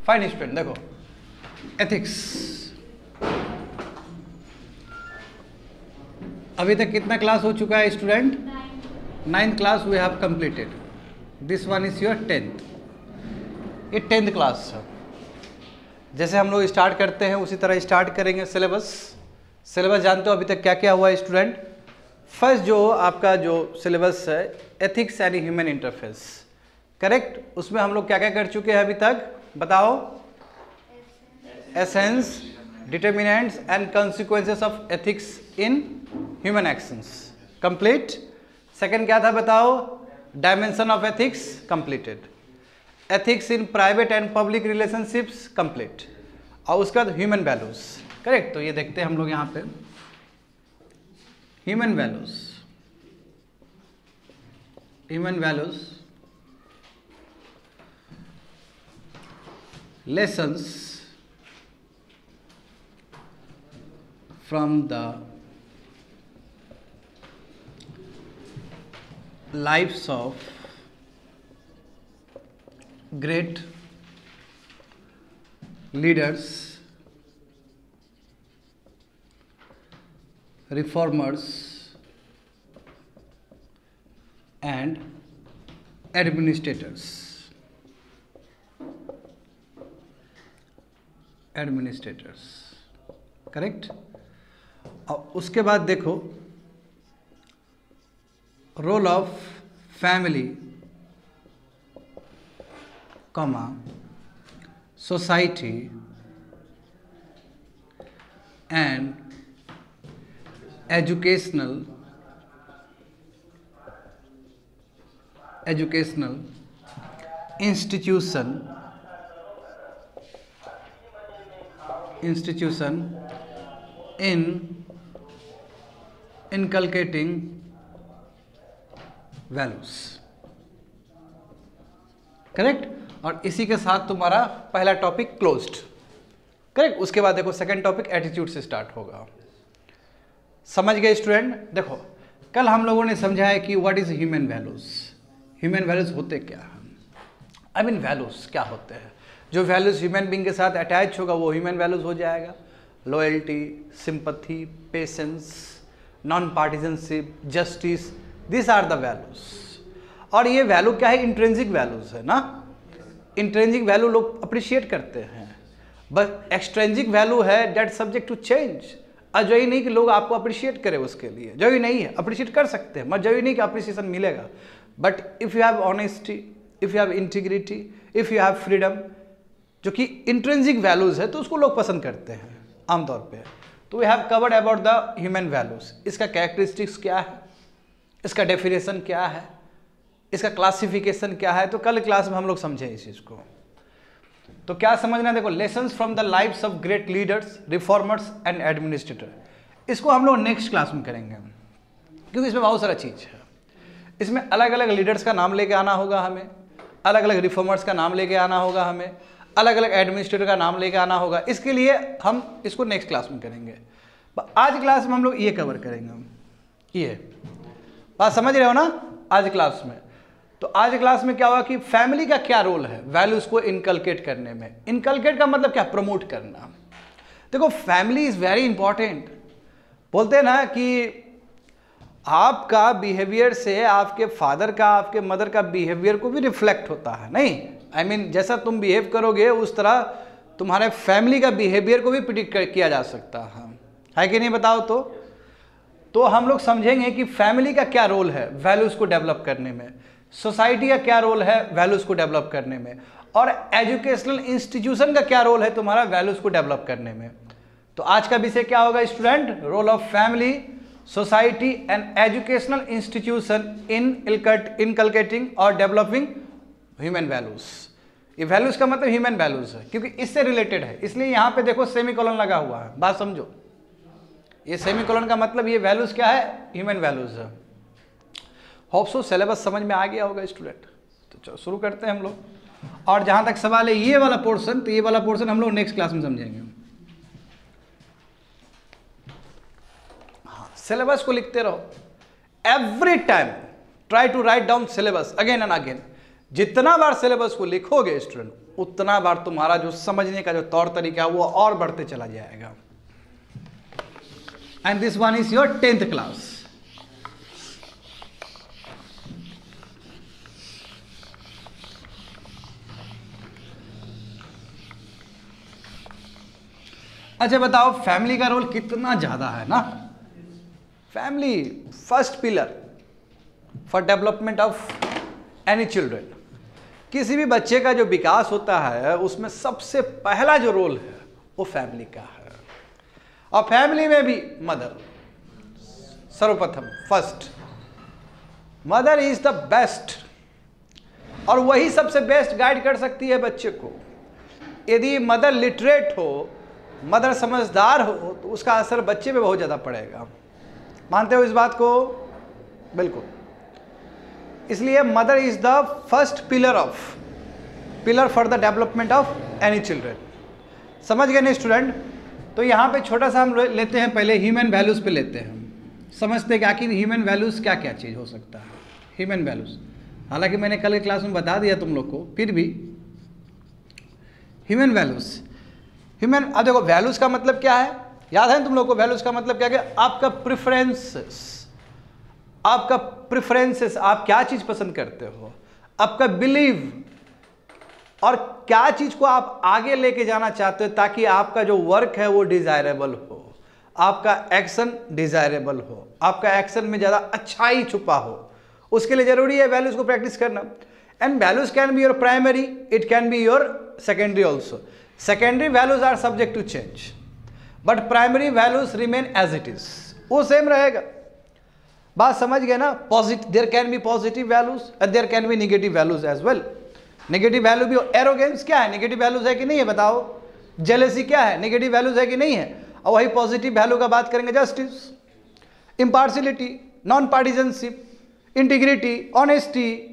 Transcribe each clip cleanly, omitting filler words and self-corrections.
Fine student, देखो ethics अभी तक कितना क्लास हो चुका है student? 9th class we have completed. This one is your 10th. ये 10th क्लास है. जैसे हम लोग स्टार्ट करते हैं उसी तरह स्टार्ट करेंगे. सिलेबस जानते हो अभी तक क्या क्या हुआ है स्टूडेंट? फर्स्ट जो आपका जो सिलेबस है एथिक्स यानी ह्यूमन इंटरफेस, करेक्ट. उसमें हम लोग क्या क्या कर चुके हैं अभी तक बताओ? Essence, determinants and consequences of ethics in human actions, complete. Second क्या था बताओ? Dimension of ethics, completed. Ethics in private and public relationships, complete. और उसके बाद ह्यूमन वैल्यूज, करेक्ट. तो ये देखते हैं हम लोग यहाँ पे human values lessons from the lifes of great leaders, reformers and administrators. Correct. और उसके बाद देखो role of family, comma, society and educational institution in inculcating values, correct. और इसी के साथ तुम्हारा पहला टॉपिक क्लोज्ड, करेक्ट. उसके बाद देखो सेकंड टॉपिक एटीट्यूड से स्टार्ट होगा. समझ गए स्टूडेंट? देखो कल हम लोगों ने समझा है कि what is human values. Human values होते क्या हैं? आई मीन वैल्यूज क्या होते हैं? जो वैल्यूज ह्यूमन बीइंग के साथ अटैच होगा वो ह्यूमन वैल्यूज हो जाएगा. Loyalty, sympathy, patience, non partisanship, justice, this are the values. और ये वैल्यू क्या है? इंट्रिंसिक वैल्यूज है ना. इंट्रिंसिक वैल्यू लोग अप्रिशिएट करते हैं, बट एक्सट्रिंसिक वैल्यू है डेट सब्जेक्ट टू चेंज. जरूरी नहीं कि लोग आपको अप्रिशिएट करें उसके लिए, जरूरी नहीं है. अप्रिशिएट कर सकते हैं, मगर जरूरी नहीं कि अप्रिसिएशन मिलेगा. But if you have honesty, if you have integrity, if you have freedom, जो कि इंट्रिंसिक वैल्यूज है, तो उसको लोग पसंद करते हैं आमतौर पे. तो we have covered about the human values. इसका कैरेक्टरिस्टिक्स क्या है, इसका डेफिनेशन क्या है, इसका क्लासिफिकेशन क्या है, तो कल क्लास में हम लोग समझें इस चीज़ को. तो क्या समझना है? देखो lessons from the lifes of great leaders, reformers and administrator. इसको हम लोग नेक्स्ट क्लास में करेंगे, क्योंकि इसमें बहुत सारा चीज़ है. इसमें अलग अलग लीडर्स का नाम लेके आना होगा हमें, अलग अलग रिफॉर्मर्स का नाम लेके आना होगा हमें, अलग अलग एडमिनिस्ट्रेटर का नाम लेके आना होगा. इसके लिए हम इसको नेक्स्ट क्लास में करेंगे. आज क्लास में हम लोग ये कवर करेंगे. ये बात समझ रहे हो ना? आज क्लास में तो आज क्लास में क्या हुआ कि फैमिली का क्या रोल है वैल्यूज को इनकलकेट करने में. इनकलकेट का मतलब क्या? प्रमोट करना. देखो फैमिली इज वेरी इंपॉर्टेंट. बोलते हैं ना कि आपका बिहेवियर से आपके फादर का, आपके मदर का बिहेवियर को भी रिफ्लेक्ट होता है. नहीं, आई मीन जैसा तुम बिहेव करोगे उस तरह तुम्हारे फैमिली का बिहेवियर को भी प्रिडिक्ट किया जा सकता है कि नहीं? बताओ तो हम लोग समझेंगे कि फैमिली का क्या रोल है वैल्यूज को डेवलप करने में, सोसाइटी का क्या रोल है वैल्यूज को डेवलप करने में, और एजुकेशनल इंस्टीट्यूशन का क्या रोल है तुम्हारा वैल्यूज को डेवलप करने में. तो आज का विषय क्या होगा student? Role of family, society and educational institution in inculcating और डेवलपिंग ह्यूमन वैल्यूज. ये वैल्यूज का मतलब ह्यूमन वैल्यूज है, क्योंकि इससे रिलेटेड है. इसलिए यहां पे देखो सेमीकोलन लगा हुआ है. बात समझो, ये सेमीकोलन का मतलब ये वैल्यूज क्या है? ह्यूमन वैल्यूज है. होप सो सिलेबस समझ में आ गया होगा स्टूडेंट. तो चलो शुरू करते हैं हम लोग. और जहां तक सवाल है ये वाला पोर्शन, तो ये वाला पोर्शन हम लोग नेक्स्ट क्लास में समझेंगे. हाँ, सिलेबस को लिखते रहो. Every time try to write down syllabus again and again. जितना बार सिलेबस को लिखोगे स्टूडेंट उतना बार तुम्हारा जो समझने का जो तौर तरीका है वो और बढ़ते चला जाएगा। And this one is your 10th class. अच्छा बताओ, फैमिली का रोल कितना ज्यादा है ना। Family first pillar for development of any children. किसी भी बच्चे का जो विकास होता है उसमें सबसे पहला जो रोल है वो फैमिली का है, और फैमिली में भी मदर सर्वप्रथम first. Mother is the best, और वही सबसे बेस्ट गाइड कर सकती है बच्चे को। यदि मदर लिटरेट हो, मदर समझदार हो, तो उसका असर बच्चे पे बहुत ज़्यादा पड़ेगा। मानते हो इस बात को? बिल्कुल। इसलिए mother is the first pillar for the development of any children. समझ गए ना स्टूडेंट? तो यहाँ पे छोटा सा हम लेते हैं, पहले ह्यूमन वैल्यूज़ पे लेते हैं। हम समझते हैं कि आखिर ह्यूमन वैल्यूज़ क्या क्या चीज़ हो सकता है। ह्यूमन वैल्यूज़, हालांकि मैंने कल के क्लास में बता दिया तुम लोग को, फिर भी ह्यूमन वैल्यूज़। अब देखो वैल्यूज़ का मतलब क्या है, याद है तुम लोग को? वैल्यूज़ का मतलब क्या है? आपका प्रेफरेंसेस, आप क्या चीज़ पसंद करते हो, आपका बिलीव, और क्या चीज़ को आप आगे लेके जाना चाहते हो ताकि आपका जो वर्क है वो डिज़ायरेबल हो, आपका एक्शन डिज़ायरेबल हो, आपका एक्शन में ज़्यादा अच्छाई छुपा हो। उसके लिए ज़रूरी है वैल्यूज़ को प्रैक्टिस करना। And values can be your primary, it can be your secondary also. Secondary values are subject to change, but primary values remain as it is, वो सेम रहेगा। बात समझ गए ना? There can be positive values and there can be negative values as well. Negative value भी, arrogance क्या है? Negative values है कि नहीं है? बताओ। जेलेसी क्या है? नेगेटिव वैल्यूज है कि नहीं है? और वही पॉजिटिव वैल्यू का बात करेंगे, justice, impartiality, non partisanship, integrity, honesty,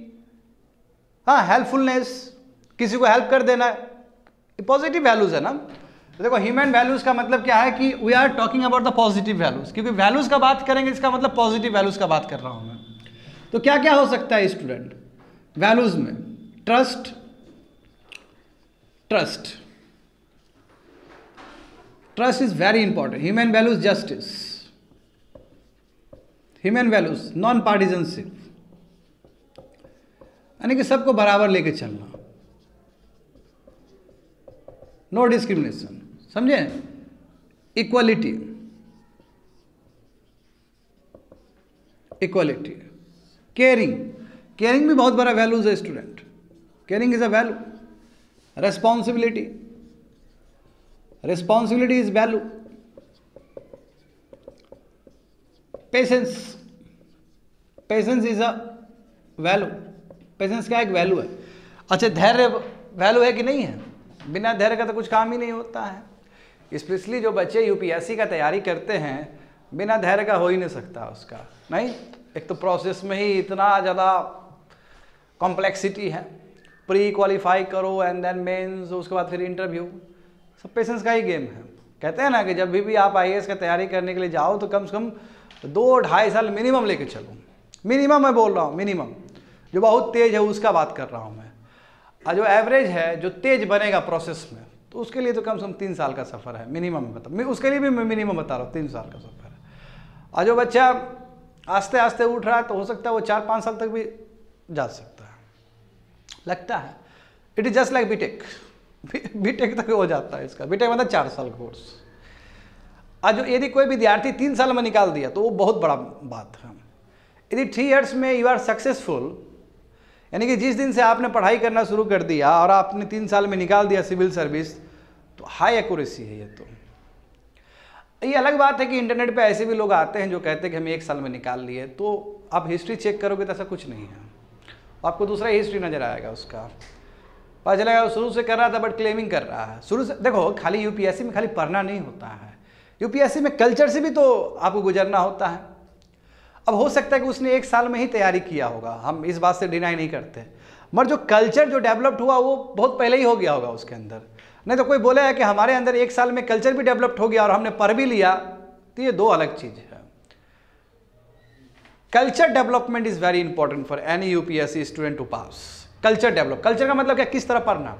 हाँ, हेल्पफुलनेस, किसी को हेल्प कर देना, पॉजिटिव वैल्यूज है ना। तो देखो ह्यूमन वैल्यूज का मतलब क्या है कि we are talking about the positive values, क्योंकि वैल्यूज का बात करेंगे इसका मतलब पॉजिटिव वैल्यूज का बात कर रहा हूं मैं। तो क्या क्या हो सकता है स्टूडेंट वैल्यूज में? Trust is very important. Human values justice, human values non partisanship, यानी कि सबको बराबर लेके चलना, नो डिस्क्रिमिनेशन, समझे? इक्वलिटी, केयरिंग भी बहुत बड़ा वैल्यूज है student. Caring is a value. Responsibility is value. Patience is a value. Patience क्या एक वैल्यू है। अच्छा, धैर्य वैल्यू है कि नहीं है? बिना धैर्य का तो कुछ काम ही नहीं होता है। स्पेशली जो बच्चे यूपीएससी का तैयारी करते हैं, बिना धैर्य का हो ही नहीं सकता उसका। नहीं, एक तो प्रोसेस में ही इतना ज़्यादा कॉम्प्लेक्सिटी है, प्री क्वालिफाई करो एंड देन मेंस, उसके बाद फिर इंटरव्यू, सब पेशेंस का ही गेम है। कहते हैं ना कि जब भी आप आईएएस का तैयारी करने के लिए जाओ तो कम से कम 2-2.5 साल मिनिमम लेके चलो। मिनिमम मैं बोल रहा हूँ, मिनिमम। जो बहुत तेज है उसका बात कर रहा हूँ मैं, और जो एवरेज है, जो तेज बनेगा प्रोसेस में, तो उसके लिए तो कम से कम 3 साल का सफ़र है मिनिमम। मतलब उसके लिए भी मैं मिनिमम बता रहा हूँ, 3 साल का सफ़र है। और जो बच्चा आस्ते आस्ते उठ रहा है तो हो सकता है वो 4-5 साल तक भी जा सकता है, लगता है। It is just like BTech. BTech तक हो जाता है इसका। बीटेक मतलब 4 साल कोर्स। आज जो यदि कोई विद्यार्थी 3 साल में निकाल दिया तो वो बहुत बड़ा बात है। यदि 3 ईयर्स में यू आर सक्सेसफुल, यानी कि जिस दिन से आपने पढ़ाई करना शुरू कर दिया और आपने 3 साल में निकाल दिया सिविल सर्विस, तो हाई एक्यूरेसी है ये। तो ये अलग बात है कि इंटरनेट पे ऐसे भी लोग आते हैं जो कहते हैं कि हम 1 साल में निकाल लिए, तो आप हिस्ट्री चेक करोगे तो ऐसा कुछ नहीं है। आपको दूसरा हिस्ट्री नज़र आएगा उसका, पता चलेगा शुरू से कर रहा था बट क्लेमिंग कर रहा है शुरू से। देखो, खाली यूपीएससी में खाली पढ़ना नहीं होता है, यूपीएससी में कल्चर से भी तो आपको गुजरना होता है। अब हो सकता है कि उसने 1 साल में ही तैयारी किया होगा, हम इस बात से डिनाई नहीं करते, मगर जो कल्चर जो डेवलप्ड हुआ वो बहुत पहले ही हो गया होगा उसके अंदर। नहीं तो कोई बोले है कि हमारे अंदर 1 साल में कल्चर भी डेवलप्ड हो गया और हमने पढ़ भी लिया, तो ये 2 अलग चीज़ है। Culture development is very important for any UPSC student to pass. Culture develop, culture का मतलब क्या? किस तरह पढ़ना,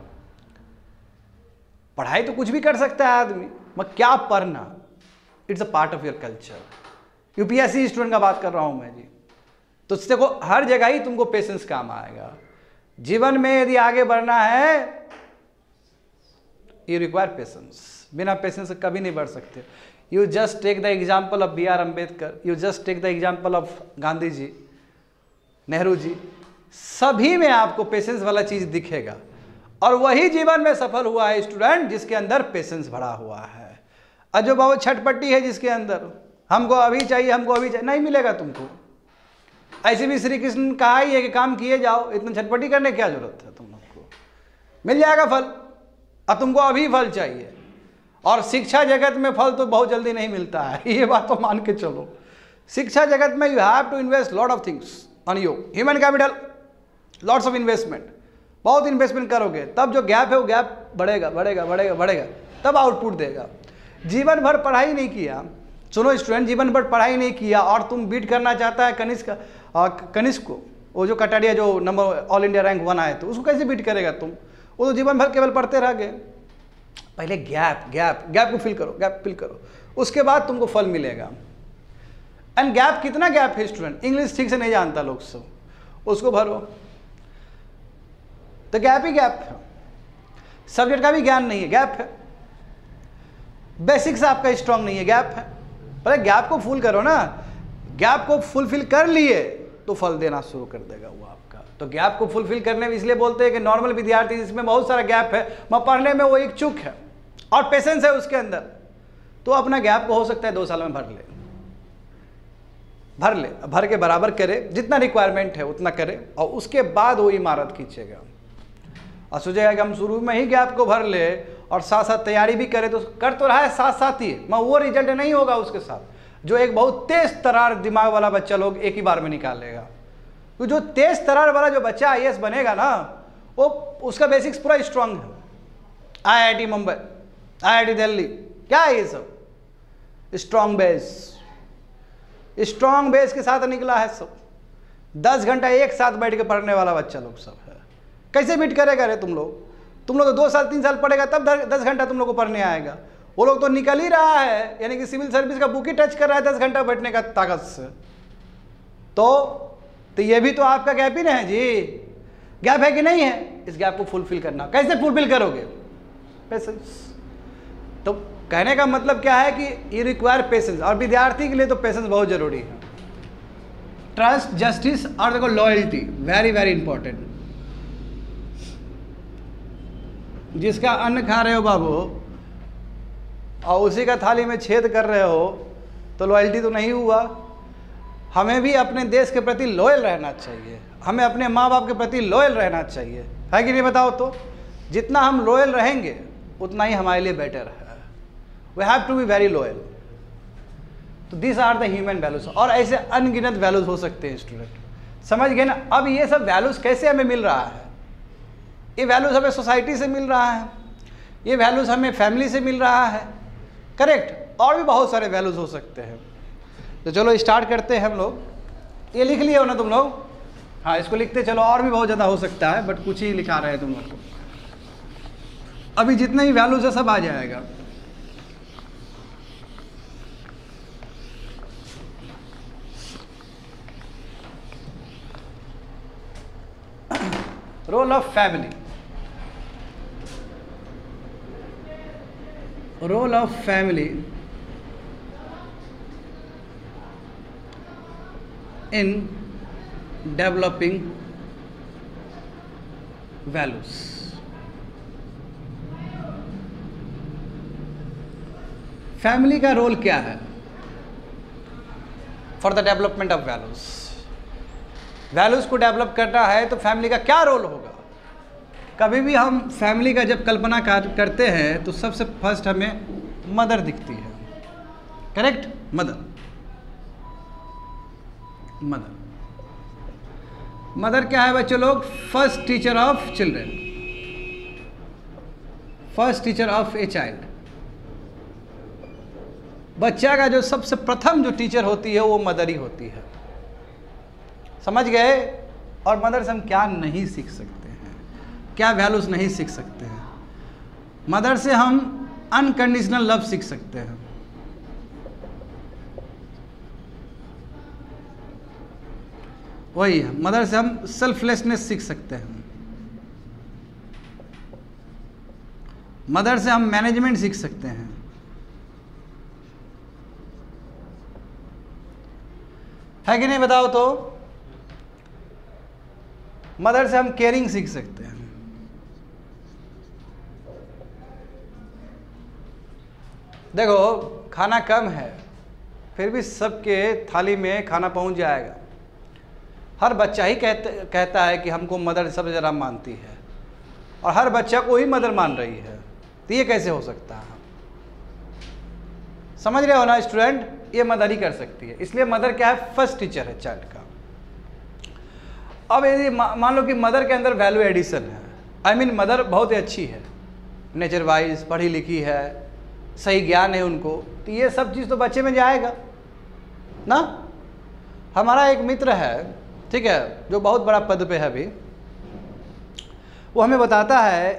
पढ़ाई तो कुछ भी कर सकता है आदमी, मगर क्या पढ़ना, it's a part of your culture. UPSC student का बात कर रहा हूं मैं जी। तो देखो हर जगह ही तुमको पेशेंस काम आएगा। जीवन में यदि आगे बढ़ना है, यू रिक्वायर पेशेंस। बिना पेशेंस से कभी नहीं बढ़ सकते। You just take the example of B R. Ambedkar, you just take the example of Gandhi ji, Nehru ji, सभी में आपको पेशेंस वाला चीज दिखेगा। और वही जीवन में सफल हुआ है स्टूडेंट जिसके अंदर पेशेंस भरा हुआ है। और जो बहुत छटपट्टी है जिसके अंदर, हमको अभी चाहिए, हमको अभी चाहिए, नहीं मिलेगा तुमको। ऐसे भी श्री कृष्ण ने कहा ही है कि काम किए जाओ, इतना छटपट्टी करने की क्या जरूरत है तुम लोग को, मिल जाएगा फल। अब तुमको अभी फल चाहिए। और शिक्षा जगत में फल तो बहुत जल्दी नहीं मिलता है, ये बात तो मान के चलो। शिक्षा जगत में you have to invest lot of things on you, human capital, lots of investment. बहुत इन्वेस्टमेंट करोगे तब जो गैप है वो गैप बढ़ेगा बढ़ेगा बढ़ेगा बढ़ेगा, तब आउटपुट देगा। जीवन भर पढ़ाई नहीं किया, सुनो स्टूडेंट, जीवन भर पढ़ाई नहीं किया और तुम बीट करना चाहता है कनिष्क को, वो जो कटारिया जो नंबर ऑल इंडिया रैंक 1 आए थे, उसको कैसे बीट करेगा तुम? वो तो जीवन भर केवल पढ़ते रह गए। पहले गैप को फिल करो, गैप फिल करो, उसके बाद तुमको फल मिलेगा। एंड गैप, कितना गैप है स्टूडेंट? इंग्लिश ठीक से नहीं जानता लोग सब, उसको भरो तो गैप ही गैप है। सब्जेक्ट का भी ज्ञान नहीं है, गैप है। बेसिक्स आपका स्ट्रांग नहीं है, गैप है। पहले गैप को फुल करो ना। गैप को फुलफिल कर लिए तो फल देना शुरू कर देगा वो आपका। तो गैप को फुलफिल करने में इसलिए बोलते हैं कि नॉर्मल विद्यार्थी जिसमें बहुत सारा गैप है, मैं पढ़ने में वो एक चूक है और पेशेंस है उसके अंदर, तो अपना गैप को हो सकता है 2 साल में भर के बराबर करे, जितना रिक्वायरमेंट है उतना करे, और उसके बाद वो इमारत खींचेगा। और सोचेगा कि हम शुरू में ही गैप को भर ले और साथ साथ तैयारी भी करे, तो कर तो रहा है साथ साथ ही, मगर वो रिजल्ट नहीं होगा उसके साथ जो एक बहुत तेज तरार दिमाग वाला बच्चा लोग एक ही बार में निकाल लेगा। तो जो तेज तरार वाला जो बच्चा आईएएस बनेगा ना, वो उसका बेसिक्स पूरा स्ट्रांग है। आईआईटी मुंबई, आईआईटी दिल्ली, क्या है ये सब? स्ट्रांग बेस के साथ निकला है सब। 10 घंटा एक साथ बैठ के पढ़ने वाला बच्चा लोग सब है। कैसे बीट करेगा रे तुम लोग? तुम लोग तो 2 साल 3 साल पढ़ेगा तब 10 घंटा तुम लोग को पढ़ने आएगा। वो लोग तो निकल ही रहा है, यानी कि सिविल सर्विस का बुक ही टच कर रहा है 10 घंटा बैठने का ताकत से। तो ये भी तो आपका गैप ही ना है जी। गैप है कि नहीं है? इस गैप को फुलफिल करना। कैसे फुलफिल करोगे? पेशेंस। तो कहने का मतलब क्या है कि यू रिक्वायर पेशेंस, और विद्यार्थी के लिए तो पेशेंस बहुत जरूरी है। ट्रस्ट, जस्टिस और देखो लॉयल्टी, वेरी वेरी इंपॉर्टेंट। जिसका अन्न खा रहे हो बाबू और उसी का थाली में छेद कर रहे हो, तो लॉयल्टी तो नहीं हुआ। हमें भी अपने देश के प्रति लॉयल रहना चाहिए, हमें अपने माँ बाप के प्रति लॉयल रहना चाहिए, है कि नहीं? बताओ तो जितना हम लॉयल रहेंगे उतना ही हमारे लिए बेटर है। We have to be very loyal. तो this are the human values. और ऐसे अनगिनत वैल्यूज हो सकते हैं स्टूडेंट, समझ गए ना? अब ये सब वैल्यूज कैसे हमें मिल रहा है? ये वैल्यूज हमें सोसाइटी से मिल रहा है, ये वैल्यूज हमें फैमिली से मिल रहा है, करेक्ट? और भी बहुत सारे वैल्यूज हो सकते हैं। तो चलो स्टार्ट करते हैं हम लोग। ये लिख लिए हो ना तुम लोग? हाँ, इसको लिखते चलो। और भी बहुत ज़्यादा हो सकता है, बट कुछ ही लिखा रहे हैं तुम लोग को। अभी जितने भी वैल्यूज है सब आ जाएगा। Role of family, role of family in developing values। Family का रोल क्या है for the development of values? Values को डेवलप करना है तो फैमिली का क्या रोल होगा? कभी भी हम फैमिली का जब कल्पना करते हैं तो सबसे फर्स्ट हमें मदर दिखती है, करेक्ट? मदर क्या है बच्चों लोग? First teacher of children, first teacher of a child. बच्चा का जो सबसे प्रथम जो टीचर होती है वो मदर ही होती है, समझ गए? और मदर से हम क्या नहीं सीख सकते हैं, क्या वैल्यूज नहीं सीख सकते हैं? मदर से हम अनकंडीशनल लव सीख सकते हैं। वही है, मदर से हम सेल्फलेसनेस सीख सकते हैं। मदर से हम मैनेजमेंट सीख सकते हैं। है कि नहीं, बताओ तो। मदर से हम केयरिंग सीख सकते हैं। देखो खाना कम है फिर भी सबके थाली में खाना पहुंच जाएगा। हर बच्चा ही कहता है कि हमको मदर सबसे ज़्यादा मानती है, और हर बच्चा को ही मदर मान रही है। तो ये कैसे हो सकता है? समझ रहे हो ना स्टूडेंट, ये मदर ही कर सकती है। इसलिए मदर क्या है, फर्स्ट टीचर है चाइल्ड का। अब यदि मान लो कि मदर के अंदर वैल्यू एडिशन है, आई मीन मदर बहुत ही अच्छी है, नेचर वाइज पढ़ी लिखी है, सही ज्ञान है उनको, तो ये सब चीज़ तो बच्चे में जाएगा ना। हमारा एक मित्र है, ठीक है, जो बहुत बड़ा पद पे है अभी, वो हमें बताता है,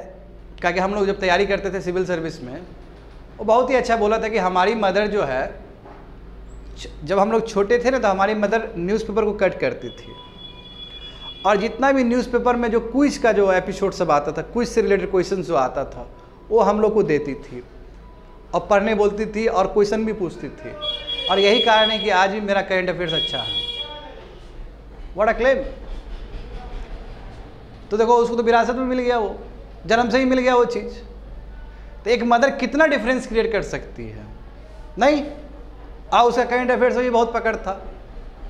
क्या कि हम लोग जब तैयारी करते थे सिविल सर्विस में, वो बहुत ही अच्छा बोला था कि हमारी मदर जो है, जब हम लोग छोटे थे ना तो हमारी मदर न्यूज़पेपर को कट करती थी, और जितना भी न्यूज़पेपर में जो क्विज का जो एपिसोड सब आता था, क्विज से रिलेटेड क्वेश्चन जो आता था, वो हम लोग को देती थी और पढ़ने बोलती थी और क्वेश्चन भी पूछती थी। और यही कारण है कि आज भी मेरा करंट अफेयर्स अच्छा है। What a claim. तो देखो उसको तो विरासत में मिल गया, वो जन्म से ही मिल गया वो चीज़। तो एक मदर कितना डिफरेंस क्रिएट कर सकती है, नहीं? उसका करंट अफेयर्स भी बहुत पकड़ था,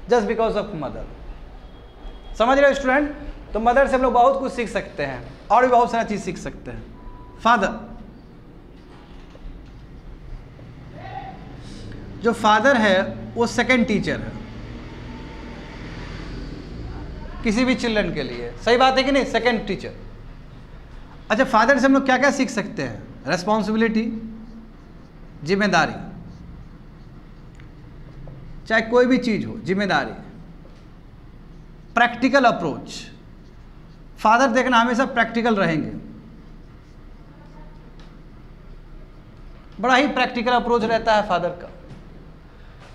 जस्ट बिकॉज ऑफ मदर। समझ रहे हो स्टूडेंट? तो मदर से हम लोग बहुत कुछ सीख सकते हैं, और भी बहुत सारा चीज़ सीख सकते हैं। फादर, जो फादर है वो सेकंड टीचर है किसी भी चिल्ड्रन के लिए। सही बात है कि नहीं? Second teacher. अच्छा, फादर से हम लोग क्या क्या सीख सकते हैं? रेस्पॉन्सिबिलिटी, जिम्मेदारी, चाहे कोई भी चीज़ हो, जिम्मेदारी, प्रैक्टिकल अप्रोच। फादर देखना हमेशा प्रैक्टिकल रहेंगे, बड़ा ही प्रैक्टिकल अप्रोच रहता है फादर का,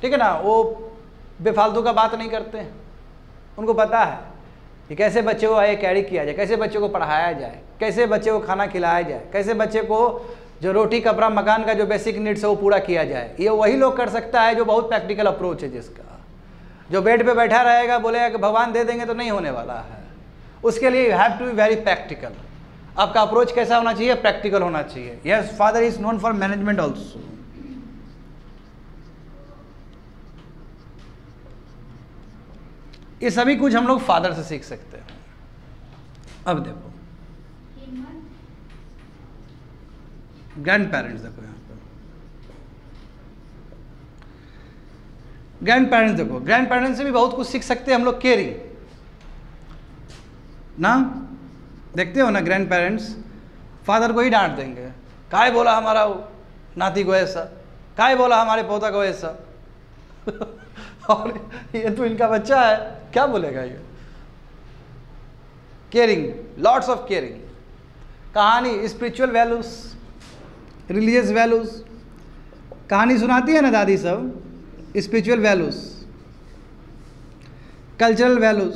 ठीक है ना। वो बेफालतू का बात नहीं करते हैं, उनको पता है कि कैसे बच्चे को आगे कैरी किया जाए, कैसे बच्चे को पढ़ाया जाए, कैसे बच्चे को खाना खिलाया जाए, कैसे बच्चे को जो रोटी कपड़ा मकान का जो बेसिक नीड्स है वो पूरा किया जाए। ये वही लोग कर सकता है जो बहुत प्रैक्टिकल अप्रोच है जिसका। जो बेड पे बैठा रहेगा बोलेगा कि भगवान दे देंगे, तो नहीं होने वाला है। उसके लिए you have to be very practical. आपका अप्रोच कैसा होना चाहिए? प्रैक्टिकल होना चाहिए। Yes, father is known for management also. ये सभी कुछ हम लोग फादर से सीख सकते हैं। अब देखो ग्रैंड पेरेंट्स, देखो यहाँ पर ग्रैंड पेरेंट्स, देखो ग्रैंड पेरेंट्स से भी बहुत कुछ सीख सकते हैं हम लोग। केयरिंग ना, देखते हो ना, ग्रैंड पेरेंट्स फादर को ही डांट देंगे, काहे बोला हमारा नाती को ऐसा, काहे बोला हमारे पोता को ऐसा और ये तो इनका बच्चा है, क्या बोलेगा ये। Caring, lots of caring. कहानी, स्पिरिचुअल वैल्यूज, रिलीजियस वैल्यूज, कहानी सुनाती है ना दादी सब। Spiritual values, cultural values,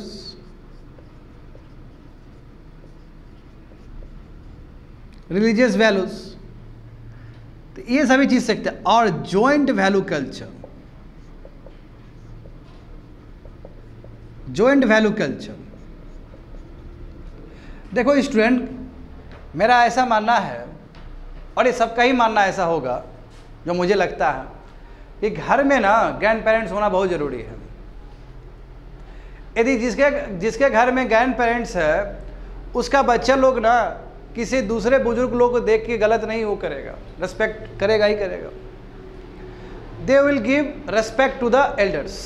religious values, तो ये सभी चीज सीखते हैं। और joint value culture, joint value culture. देखो स्टूडेंट, मेरा ऐसा मानना है, और ये सबका ही मानना ऐसा होगा, जो मुझे लगता है कि घर में ना ग्रैंड पेरेंट्स होना बहुत ज़रूरी है। यदि जिसके घर में ग्रैंड पेरेंट्स है, उसका बच्चा लोग ना किसी दूसरे बुजुर्ग लोग को देख के गलत नहीं वो करेगा, रेस्पेक्ट करेगा ही करेगा। They will give respect to the elders.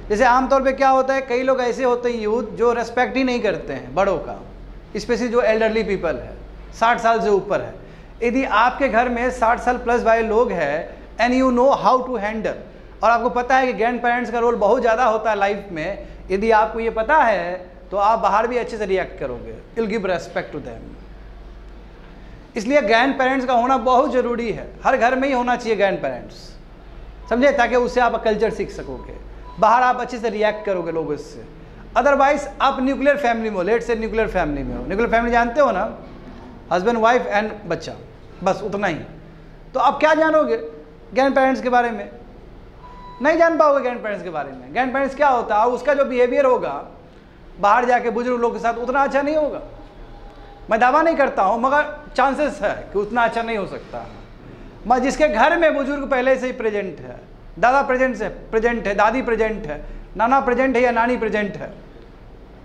जैसे आमतौर पे क्या होता है, कई लोग ऐसे होते हैं यूथ जो रेस्पेक्ट ही नहीं करते हैं बड़ों का, स्पेशली जो एल्डरली पीपल है, 60 साल से ऊपर है। यदि आपके घर में 60 साल प्लस वाले लोग हैं and you know how to handle, और आपको पता है कि ग्रैंड पेरेंट्स का रोल बहुत ज़्यादा होता है लाइफ में, यदि आपको ये पता है तो आप बाहर भी अच्छे से रिएक्ट करोगे। Will give respect to them. इसलिए ग्रैंड पेरेंट्स का होना बहुत ज़रूरी है, हर घर में ही होना चाहिए ग्रैंड पेरेंट्स, समझे, ताकि उससे आप कल्चर सीख सकोगे, बाहर आप अच्छे से रिएक्ट करोगे लोगों से। अदरवाइज आप न्यूक्लियर फैमिली में हो, लेट से न्यूक्लियर फैमिली में हो, न्यूक्लियर फैमिली जानते हो ना, हस्बैंड वाइफ एंड बच्चा, बस उतना ही, तो आप क्या जानोगे ग्रैंड पेरेंट्स के बारे में? नहीं जान पाओगे ग्रैंड पेरेंट्स के बारे में। ग्रैंड पेरेंट्स क्या होता है, उसका जो बिहेवियर होगा बाहर जाके बुजुर्ग लोग के साथ उतना अच्छा नहीं होगा। मैं दावा नहीं करता हूँ, मगर चांसेस है कि उतना अच्छा नहीं हो सकता। मैं जिसके घर में बुजुर्ग पहले से ही प्रेजेंट है, दादा प्रेजेंट है, दादी प्रेजेंट है, नाना प्रेजेंट है या नानी प्रेजेंट है,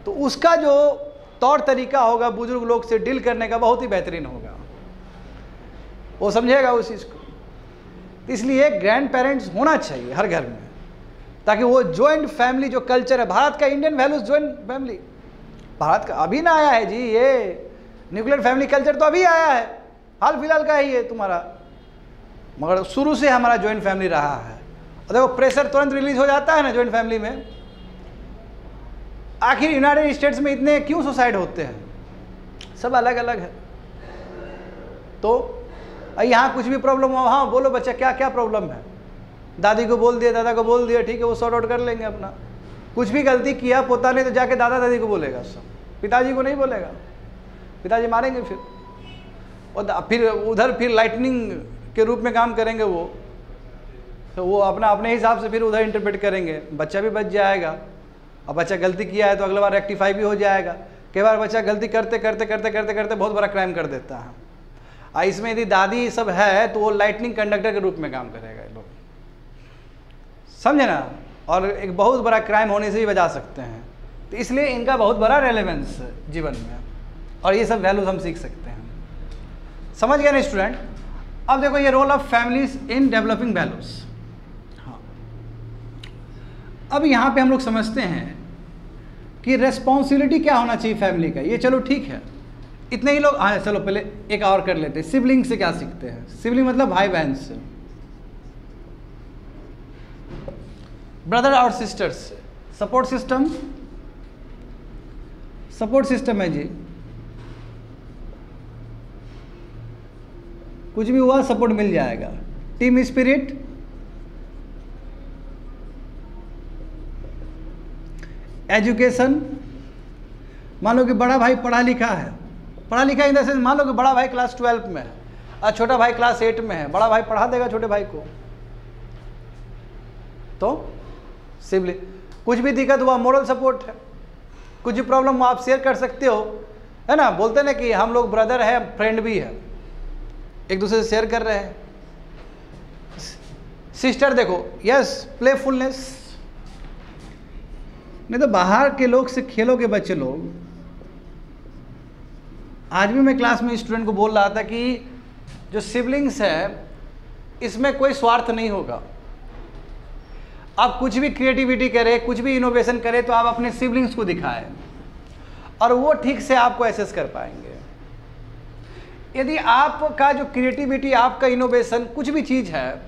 तो उसका जो तौर तरीका होगा बुजुर्ग लोग से डील करने का बहुत ही बेहतरीन होगा, वो समझेगा उस चीज़ को। इसलिए ग्रैंड पेरेंट्स होना चाहिए हर घर में, ताकि वो जॉइंट फैमिली जो कल्चर है भारत का, Indian values joint family Bharat का अभी ना आया है जी, ये न्यूक्लियर फैमिली कल्चर तो अभी आया है, हाल फिलहाल का ही है तुम्हारा, मगर शुरू से हमारा जॉइंट फैमिली रहा है। और देखो प्रेशर तुरंत रिलीज हो जाता है ना जॉइंट फैमिली में। आखिर यूनाइटेड स्टेट्स में इतने क्यों सुसाइड होते हैं, सब अलग अलग है। तो यहाँ कुछ भी प्रॉब्लम हो, हाँ बोलो बच्चा क्या क्या प्रॉब्लम है, दादी को बोल दिया, दादा को बोल दिया, ठीक है वो सॉर्ट आउट कर लेंगे अपना। कुछ भी गलती किया पोता ने तो जाके दादा दादी को बोलेगा, सब पिताजी को नहीं बोलेगा, पिताजी मारेंगे फिर, और फिर उधर फिर लाइटनिंग के रूप में काम करेंगे वो, तो वो अपना अपने हिसाब से फिर उधर इंटरप्रेट करेंगे, बच्चा भी बच जाएगा। और बच्चा गलती किया है तो अगली बार रेक्टिफाई भी हो जाएगा। कई बार बच्चा गलती करते करते करते करते करते बहुत बड़ा क्राइम कर देता है। इसमें यदि दादी सब है तो वो लाइटनिंग कंडक्टर के रूप में काम करेगा, ये लोग समझे ना, और एक बहुत बड़ा क्राइम होने से ही बचा सकते हैं। तो इसलिए इनका बहुत बड़ा रेलेवेंस है जीवन में, और ये सब वैल्यूज हम सीख सकते हैं। समझ गए ना स्टूडेंट? अब देखो ये role of families in developing values. हाँ, अब यहाँ पे हम लोग समझते हैं कि रेस्पॉन्सिबिलिटी क्या होना चाहिए फैमिली का। ये चलो ठीक है, इतने ही लोग आए, चलो पहले एक और कर लेते हैं। सिबलिंग से क्या सीखते हैं? सिबलिंग मतलब भाई बहन से, ब्रदर और सिस्टर्स से। सपोर्ट सिस्टम, सपोर्ट सिस्टम है जी, कुछ भी हुआ सपोर्ट मिल जाएगा। टीम स्पिरिट, एजुकेशन, मान लो कि बड़ा भाई पढ़ा लिखा है, पढ़ा लिखा इन द सेंस मान लो कि बड़ा भाई क्लास 12 में है और छोटा भाई क्लास 8 में है, बड़ा भाई पढ़ा देगा छोटे भाई को। तो सिबलिंग, कुछ भी दिक्कत हुआ मोरल सपोर्ट है, कुछ भी प्रॉब्लम हुआ आप शेयर कर सकते हो, है ना। बोलते ना कि हम लोग ब्रदर है, फ्रेंड भी है, एक दूसरे से शेयर कर रहे हैं। सिस्टर देखो, यस प्लेफुलनेस, नहीं तो बाहर के लोग से खेलोगे बच्चे लोग। आज भी मैं क्लास में स्टूडेंट को बोल रहा था कि जो सिबलिंग्स है इसमें कोई स्वार्थ नहीं होगा। आप कुछ भी क्रिएटिविटी करें, कुछ भी इनोवेशन करें तो आप अपने सिबलिंग्स को दिखाएं और वो ठीक से आपको एसेस कर पाएंगे। यदि आपका जो क्रिएटिविटी, आपका इनोवेशन, कुछ भी चीज़ है,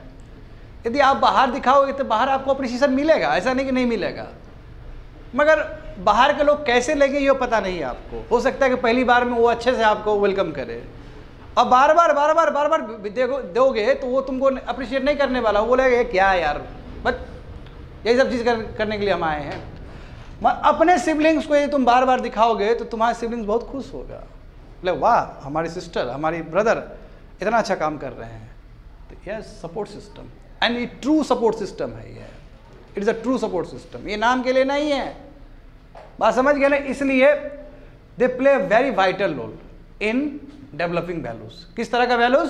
यदि आप बाहर दिखाओगे तो बाहर आपको अप्रिसिएशन मिलेगा, ऐसा नहीं कि नहीं मिलेगा। मगर बाहर के लोग कैसे लेंगे ये पता नहीं है आपको। हो सकता है कि पहली बार में वो अच्छे से आपको वेलकम करे, और बार बार दोगे तो वो तुमको अप्रिशिएट नहीं करने वाला, वो बोलेगा क्या है यार, बट यही सब चीज़ करने के लिए हम आए हैं। अपने सिबलिंग्स को यदि तुम बार बार दिखाओगे तो तुम्हारे सिबलिंग्स बहुत खुश होगा, बोले वाह हमारी सिस्टर, हमारी ब्रदर इतना अच्छा काम कर रहे हैं। तो यस सपोर्ट सिस्टम, एंड ये ट्रू सपोर्ट सिस्टम है, ये it is a true support system, ये नाम के लिए नहीं है। बात समझ गए ना? इसलिए they play very vital role in developing values. किस तरह का values?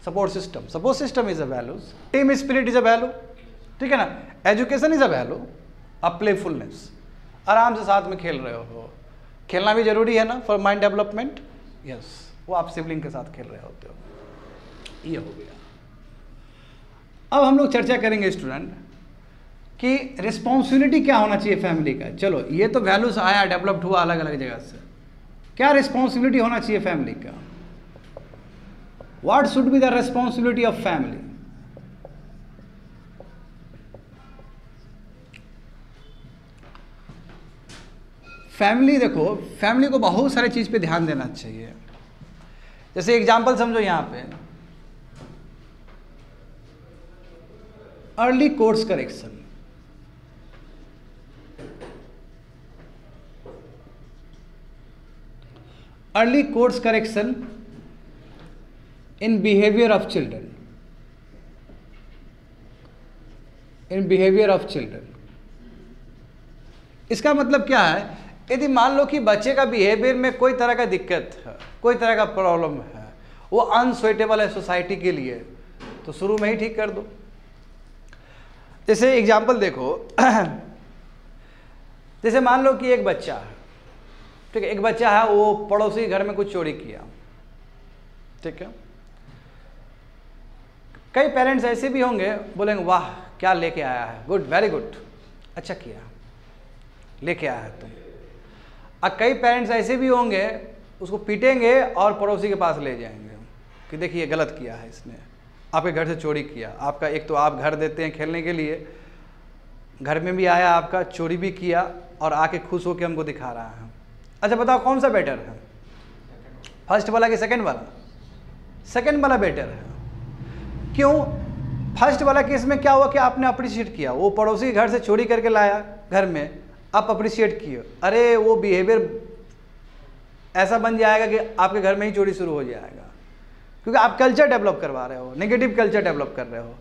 Support system, support system is a values, team spirit is a value, ठीक है ना, एजुकेशन इज अ वैल्यू, अब प्लेफुलनेस, आराम से साथ में खेल रहे हो, खेलना भी जरूरी है ना फॉर माइंड डेवलपमेंट। यस, वो आप सिबलिंग के साथ खेल रहे होते हो, ये हो गया। अब हम लोग चर्चा करेंगे स्टूडेंट कि रिस्पॉन्सिबिलिटी क्या होना चाहिए फैमिली का। चलो ये तो वैल्यूज आया, डेवलप्ड हुआ अलग अलग जगह से, क्या रिस्पॉन्सिबिलिटी होना चाहिए फैमिली का? What should be the responsibility of family? Family देखो, फैमिली को बहुत सारी चीज़ पे ध्यान देना चाहिए। जैसे एग्जाम्पल समझो यहाँ पे, early course correction, early course correction in behavior of children, in behavior of children। इसका मतलब क्या है, यदि मान लो कि बच्चे का बिहेवियर में कोई तरह का दिक्कत है, कोई तरह का प्रॉब्लम है, वो अनसुइटेबल है सोसाइटी के लिए, तो शुरू में ही ठीक कर दो। जैसे एग्जाम्पल देखो, जैसे मान लो कि एक बच्चा है, ठीक है, एक बच्चा है, वो पड़ोसी घर में कुछ चोरी किया, ठीक है। कई पेरेंट्स ऐसे भी होंगे, बोलेंगे वाह क्या लेके आया है, गुड, वेरी गुड, अच्छा किया लेके आया है तुम। और कई पेरेंट्स ऐसे भी होंगे, उसको पीटेंगे और पड़ोसी के पास ले जाएंगे कि देखिए गलत किया है इसने, आपके घर से चोरी किया, आपका एक तो आप घर देते हैं खेलने के लिए, घर में भी आया आपका, चोरी भी किया और आके खुश होकर हमको दिखा रहा है। अच्छा बताओ कौन सा बेटर है, फर्स्ट वाला कि सेकंड वाला? सेकंड वाला बेटर है। क्यों? फर्स्ट वाला केस में क्या हुआ कि आपने अप्रिशिएट किया, वो पड़ोसी के घर से चोरी करके लाया घर में, आप अप्रिशिएट किए, अरे वो बिहेवियर ऐसा बन जाएगा कि आपके घर में ही चोरी शुरू हो जाएगा, क्योंकि आप कल्चर डेवलप करवा रहे हो, नेगेटिव कल्चर डेवलप कर रहे हो।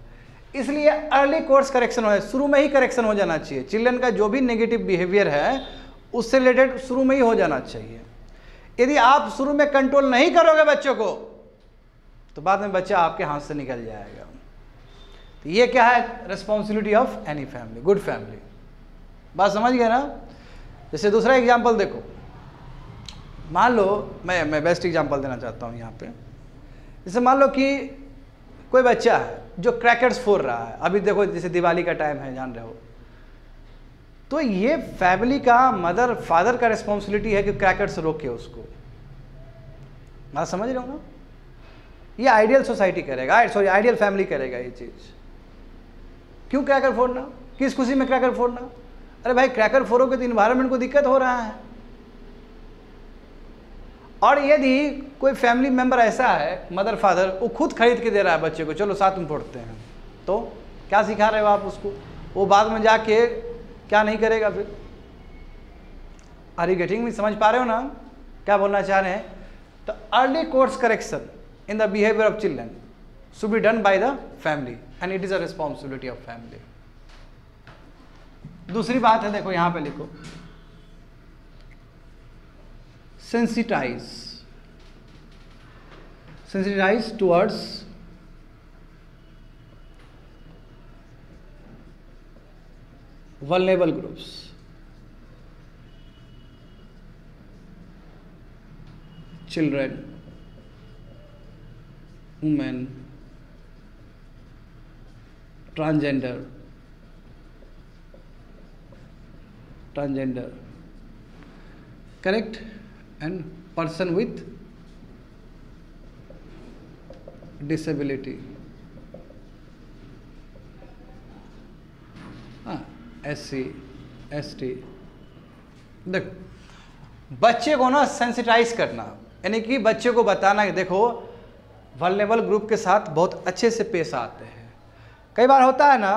इसलिए अर्ली कोर्स करेक्शन हो, शुरू में ही करेक्शन हो जाना चाहिए। चिल्ड्रन का जो भी नेगेटिव बिहेवियर है उससे रिलेटेड शुरू में ही हो जाना चाहिए। यदि आप शुरू में कंट्रोल नहीं करोगे बच्चों को, तो बाद में बच्चा आपके हाथ से निकल जाएगा। तो ये क्या है, responsibility of any family, good family. बात समझ गए ना? जैसे दूसरा एग्जाम्पल देखो, मान लो मैं बेस्ट एग्जाम्पल देना चाहता हूँ यहाँ पे। जैसे मान लो कि कोई बच्चा है जो क्रैकर्स फोड़ रहा है, अभी देखो जैसे दिवाली का टाइम है, जान रहे हो, तो ये फैमिली का, मदर फादर का रिस्पॉन्सिबिलिटी है कि क्रैकर्स रोके उसको। बात समझ रहे हो ना? ये आइडियल सोसाइटी करेगा, सॉरी आइडियल फैमिली करेगा ये चीज। क्यों क्रैकर फोड़ना, किस खुशी में क्रैकर फोड़ना? अरे भाई क्रैकर फोड़ोगे तो इन्वायरमेंट को दिक्कत हो रहा है। और यदि कोई फैमिली मेंबर ऐसा है, मदर फादर, वो खुद खरीद के दे रहा है बच्चे को, चलो साथ में फोड़ते हैं, तो क्या सिखा रहे हो आप उसको? वो बाद में जाके क्या नहीं करेगा फिर? Are you getting me? समझ पा रहे हो ना क्या बोलना चाह रहे हैं? तो early course correction in the behaviour of children should be done by the family and it is a responsibility of family. दूसरी बात है, देखो यहां पे लिखो, sensitize towards vulnerable groups, children, women, transgender, correct, and person with disability, SC, ST। देखो बच्चे को ना सेंसिटाइज करना, यानी कि बच्चे को बताना कि देखो वल्नरेबल ग्रुप के साथ बहुत अच्छे से पेश आते हैं। कई बार होता है ना,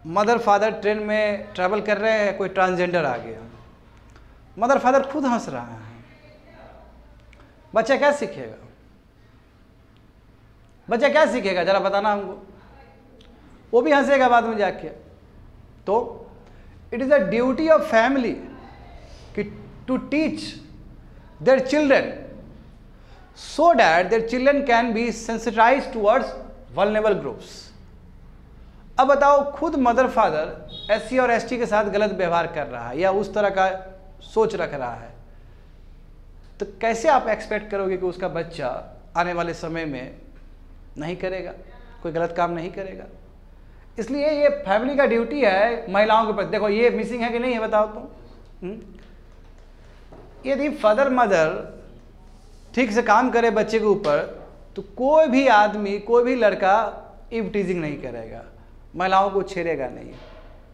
मदर फादर ट्रेन में ट्रैवल कर रहे हैं, कोई ट्रांसजेंडर आ गया, मदर फादर खुद हंस रहा है, बच्चा क्या सीखेगा? बच्चा क्या सीखेगा जरा बताना हमको? वो भी हंसेगा बाद में जाके। तो it is a duty of family कि to teach their children so that their children can be sensitized towards vulnerable groups। अब बताओ खुद मदर फादर SC और ST के साथ गलत व्यवहार कर रहा है या उस तरह का सोच रख रहा है, तो कैसे आप एक्सपेक्ट करोगे कि उसका बच्चा आने वाले समय में नहीं करेगा, कोई गलत काम नहीं करेगा? इसलिए ये फैमिली का ड्यूटी है महिलाओं के प्रति। देखो ये मिसिंग है कि नहीं है बताओ तुम? यदि फादर मदर ठीक से काम करे बच्चे के ऊपर, तो कोई भी आदमी, कोई भी लड़का इव टीजिंग नहीं करेगा, महिलाओं को छेड़ेगा नहीं।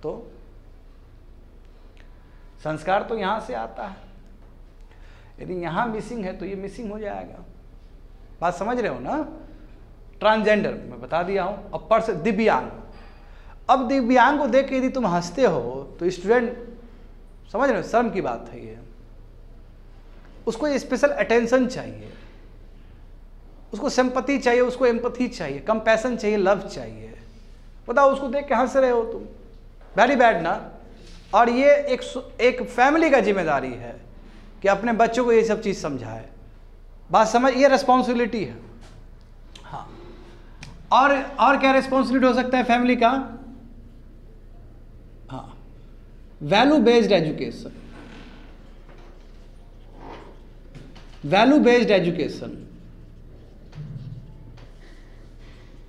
तो संस्कार तो यहाँ से आता है, यदि यहाँ मिसिंग है तो ये मिसिंग हो जाएगा। बात समझ रहे हो ना। ट्रांसजेंडर मैं बता दिया हूँ। और दिव्यांग, अब दिव्यांग को देख के यदि तुम हंसते हो तो स्टूडेंट समझ रहे हो, शर्म की बात है ये। उसको स्पेशल अटेंशन चाहिए, उसको सिंपैथी चाहिए, उसको एम्पैथी चाहिए, कंपैशन चाहिए, लव चाहिए। बताओ, उसको देख के हंस रहे हो तुम, वेरी बैड ना। और ये एक फैमिली का जिम्मेदारी है कि अपने बच्चों को ये सब चीज़ समझाए। बात समझ, ये रिस्पॉन्सिबिलिटी है। हाँ, और क्या रिस्पॉन्सिबिलिटी हो सकता है फैमिली का? हाँ, value based education, value based education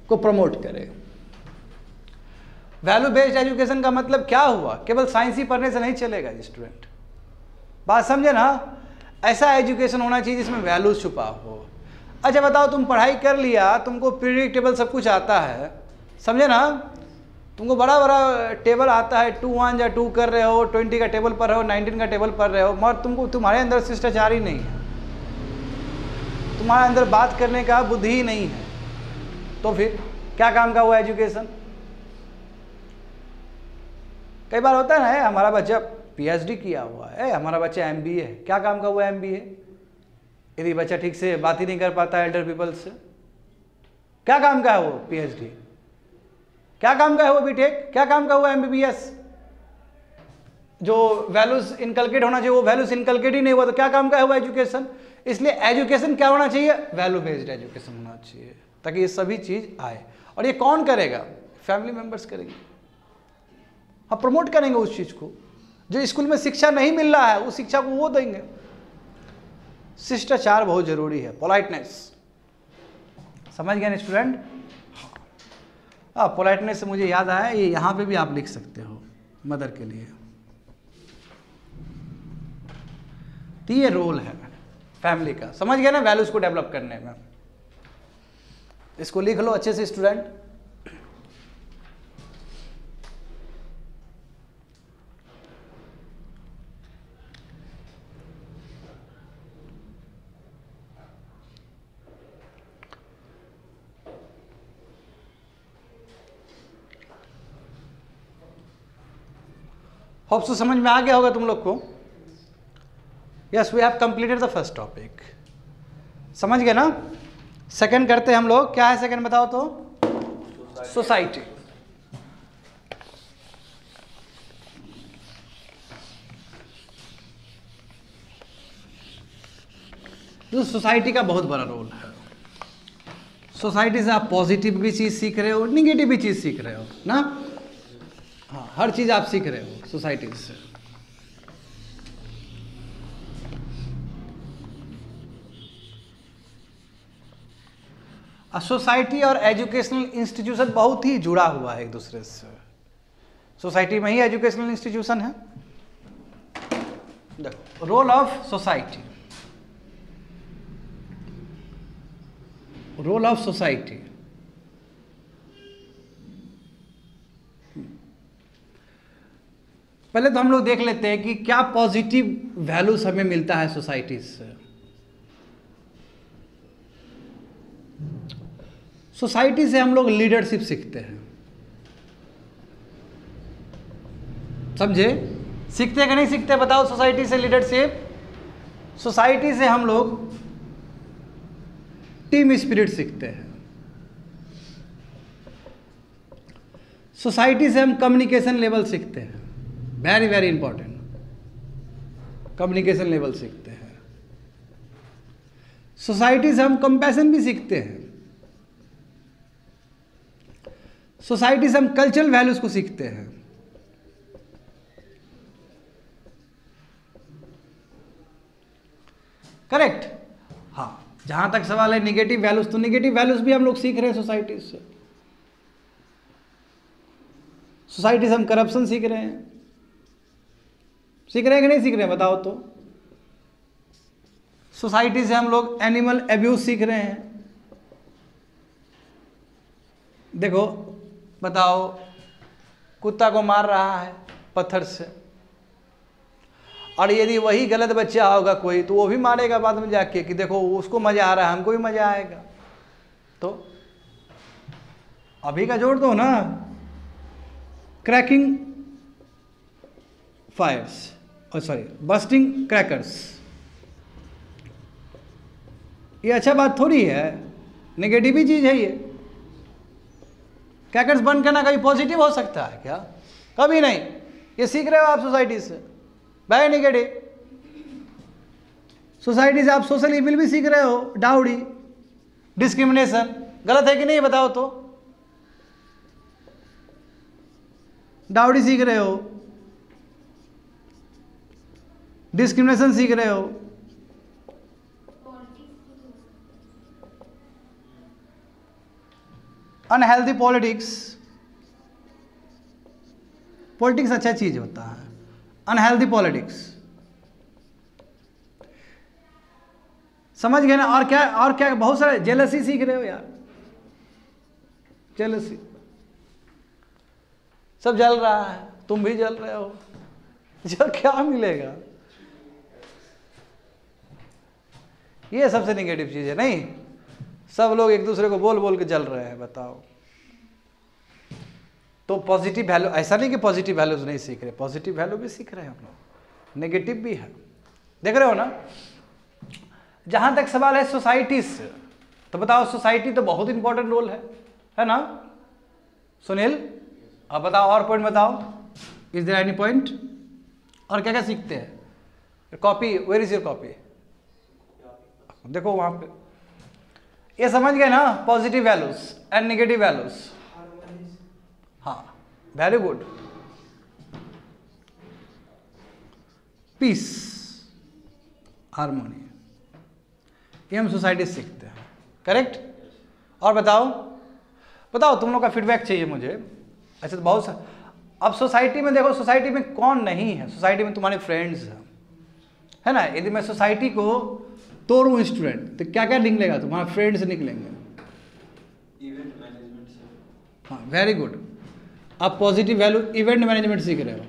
को प्रमोट करें। वैल्यू बेस्ड एजुकेशन का मतलब क्या हुआ? केवल साइंस ही पढ़ने से नहीं चलेगा स्टूडेंट, बात समझे ना। ऐसा एजुकेशन होना चाहिए जिसमें वैल्यूज छुपा हो। अच्छा बताओ, तुम पढ़ाई कर लिया, तुमको प्रिडिक्टेबल सब कुछ आता है, समझे ना, तुमको बड़ा बड़ा टेबल आता है, 2 1 या 2 कर रहे हो, 20 का टेबल पढ़ रहे हो, 19 का टेबल पढ़ रहे हो, मगर तुम्हारे अंदर शिष्टाचार ही नहीं है, तुम्हारे अंदर बात करने का बुद्धि ही नहीं है, तो फिर क्या काम का हुआ एजुकेशन? कई बार होता है ना, हमारा बच्चा PhD किया हुआ है, हमारा बच्चा MBA है, क्या काम का हुआ MBA? यदि बच्चा ठीक से बात ही नहीं कर पाता एल्डर पीपल से, क्या काम का है वो PhD? क्या काम का है वो BTech? क्या काम का हुआ MBBS? जो वैल्यूज इनकलकेट होना चाहिए वो वैल्यूज इनकलकेट ही नहीं हुआ, तो क्या काम का है वो एजुकेशन? इसलिए एजुकेशन क्या होना चाहिए? वैल्यू बेस्ड एजुकेशन होना चाहिए, ताकि ये सभी चीज आए। और ये कौन करेगा? फैमिली मेंबर्स करेंगे। हाँ, प्रमोट करेंगे उस चीज को। जो स्कूल में शिक्षा नहीं मिल रहा है उस शिक्षा को वो देंगे। शिष्टाचार बहुत जरूरी है, पोलाइटनेस, समझ गए ना स्टूडेंट? हाँ, पोलाइटनेस से मुझे याद आया, ये यहाँ पे भी आप लिख सकते हो मदर के लिए। तो ये रोल है फैमिली का, समझ गए ना, वैल्यूज को डेवलप करने में। इसको लिख लो अच्छे से स्टूडेंट। होप सो समझ में आ गया होगा तुम लोग को। Yes, we have completed the first topic, समझ गए ना। सेकंड करते हैं हम लोग, क्या है सेकंड बताओ तो? सोसाइटी। जो सोसाइटी का बहुत बड़ा रोल है। सोसाइटी से आप पॉजिटिव भी चीज़ सीख रहे हो, निगेटिव भी चीज़ सीख रहे हो ना। हाँ, हर चीज़ आप सीख रहे हो सोसाइटी से। सोसाइटी और एजुकेशनल इंस्टीट्यूशन बहुत ही जुड़ा हुआ है एक दूसरे से। सोसाइटी में ही एजुकेशनल इंस्टीट्यूशन है। देखो, role of society, role of society. पहले तो हम लोग देख लेते हैं कि क्या पॉजिटिव वैल्यूज हमें मिलता है सोसाइटी से। सोसाइटी से हम लोग लीडरशिप सीखते हैं, समझे? सीखते हैं कि नहीं सीखते बताओ? सोसाइटी से लीडरशिप। सोसाइटी से हम लोग टीम स्पिरिट सीखते हैं। सोसाइटी से हम कम्युनिकेशन लेवल सीखते हैं, very very important, communication level सीखते हैं। सोसाइटी से हम कंपैशन भी सीखते हैं। सोसाइटी से हम कल्चरल वैल्यूज को सीखते हैं। करेक्ट? हाँ, जहां तक सवाल है निगेटिव वैल्यूज, तो निगेटिव वैल्यूज भी हम लोग सीख रहे हैं सोसाइटी से। सोसाइटी से हम करप्शन सीख रहे हैं। सीख रहे हैं कि नहीं सीख रहे हैं बताओ तो? सोसाइटी से हम लोग एनिमल एब्यूज सीख रहे हैं। देखो बताओ, कुत्ता को मार रहा है पत्थर से, और यदि वही गलत बच्चा होगा कोई तो वो भी मारेगा बाद में जाके कि देखो उसको मजा आ रहा है हमको भी मजा आएगा। तो अभी का जोड़ दो ना, क्रैकिंग फायर्स और सॉरी बस्टिंग क्रैकर्स, ये अच्छा बात थोड़ी है, नेगेटिव ही चीज है ये। क्रैकर्स बंद करना कभी पॉजिटिव हो सकता है क्या? कभी नहीं। ये सीख रहे हो आप सोसाइटी से, बाय नेगेटिव। सोसाइटी से आप सोशल इविल भी सीख रहे हो, डाउडी, डिस्क्रिमिनेशन, गलत है कि नहीं बताओ तो? डाउडी सीख रहे हो, डिस्क्रिमिनेशन सीख रहे हो, अनहेल्दी पॉलिटिक्स। पॉलिटिक्स अच्छा चीज होता है, अनहेल्दी पॉलिटिक्स, समझ गए ना? और क्या बहुत सारे, जेलसी सीख रहे हो यार, जेलसी, सब जल रहा है तुम भी जल रहे हो, जो क्या मिलेगा? ये सबसे नेगेटिव चीज है। नहीं, सब लोग एक दूसरे को बोल बोल के जल रहे हैं, बताओ। तो पॉजिटिव वैल्यू, ऐसा नहीं कि पॉजिटिव वैल्यूज नहीं सीख रहे, पॉजिटिव वैल्यू भी सीख रहे हैं हम लोग, नेगेटिव भी है। देख रहे हो ना? जहां तक सवाल है सोसाइटी से, तो बताओ सोसाइटी तो बहुत इंपॉर्टेंट रोल है ना सुनील? अब बताओ और पॉइंट बताओ, इज देयर एनी पॉइंट? और क्या क्या सीखते हैं? Copy, where is your copy? देखो वहां पे, ये समझ गए ना? Positive values and negative values. हाँ, वेरी गुड। पीस, हार्मोनी, ये हम सोसाइटी से सीखते हैं, करेक्ट? और बताओ तुम लोग का फीडबैक चाहिए मुझे। अच्छा तो बहुत सा, अब सोसाइटी में देखो, सोसाइटी में कौन नहीं है? सोसाइटी में तुम्हारे फ्रेंड्स हैं, है ना? यदि मैं सोसाइटी को तोड़ूं स्टूडेंट, तो क्या क्या निकलेगा? तुम्हारे फ्रेंड्स निकलेंगे। इवेंट मैनेजमेंट से। हाँ, वेरी गुड। आप पॉजिटिव वैल्यू इवेंट मैनेजमेंट सीख रहे हो,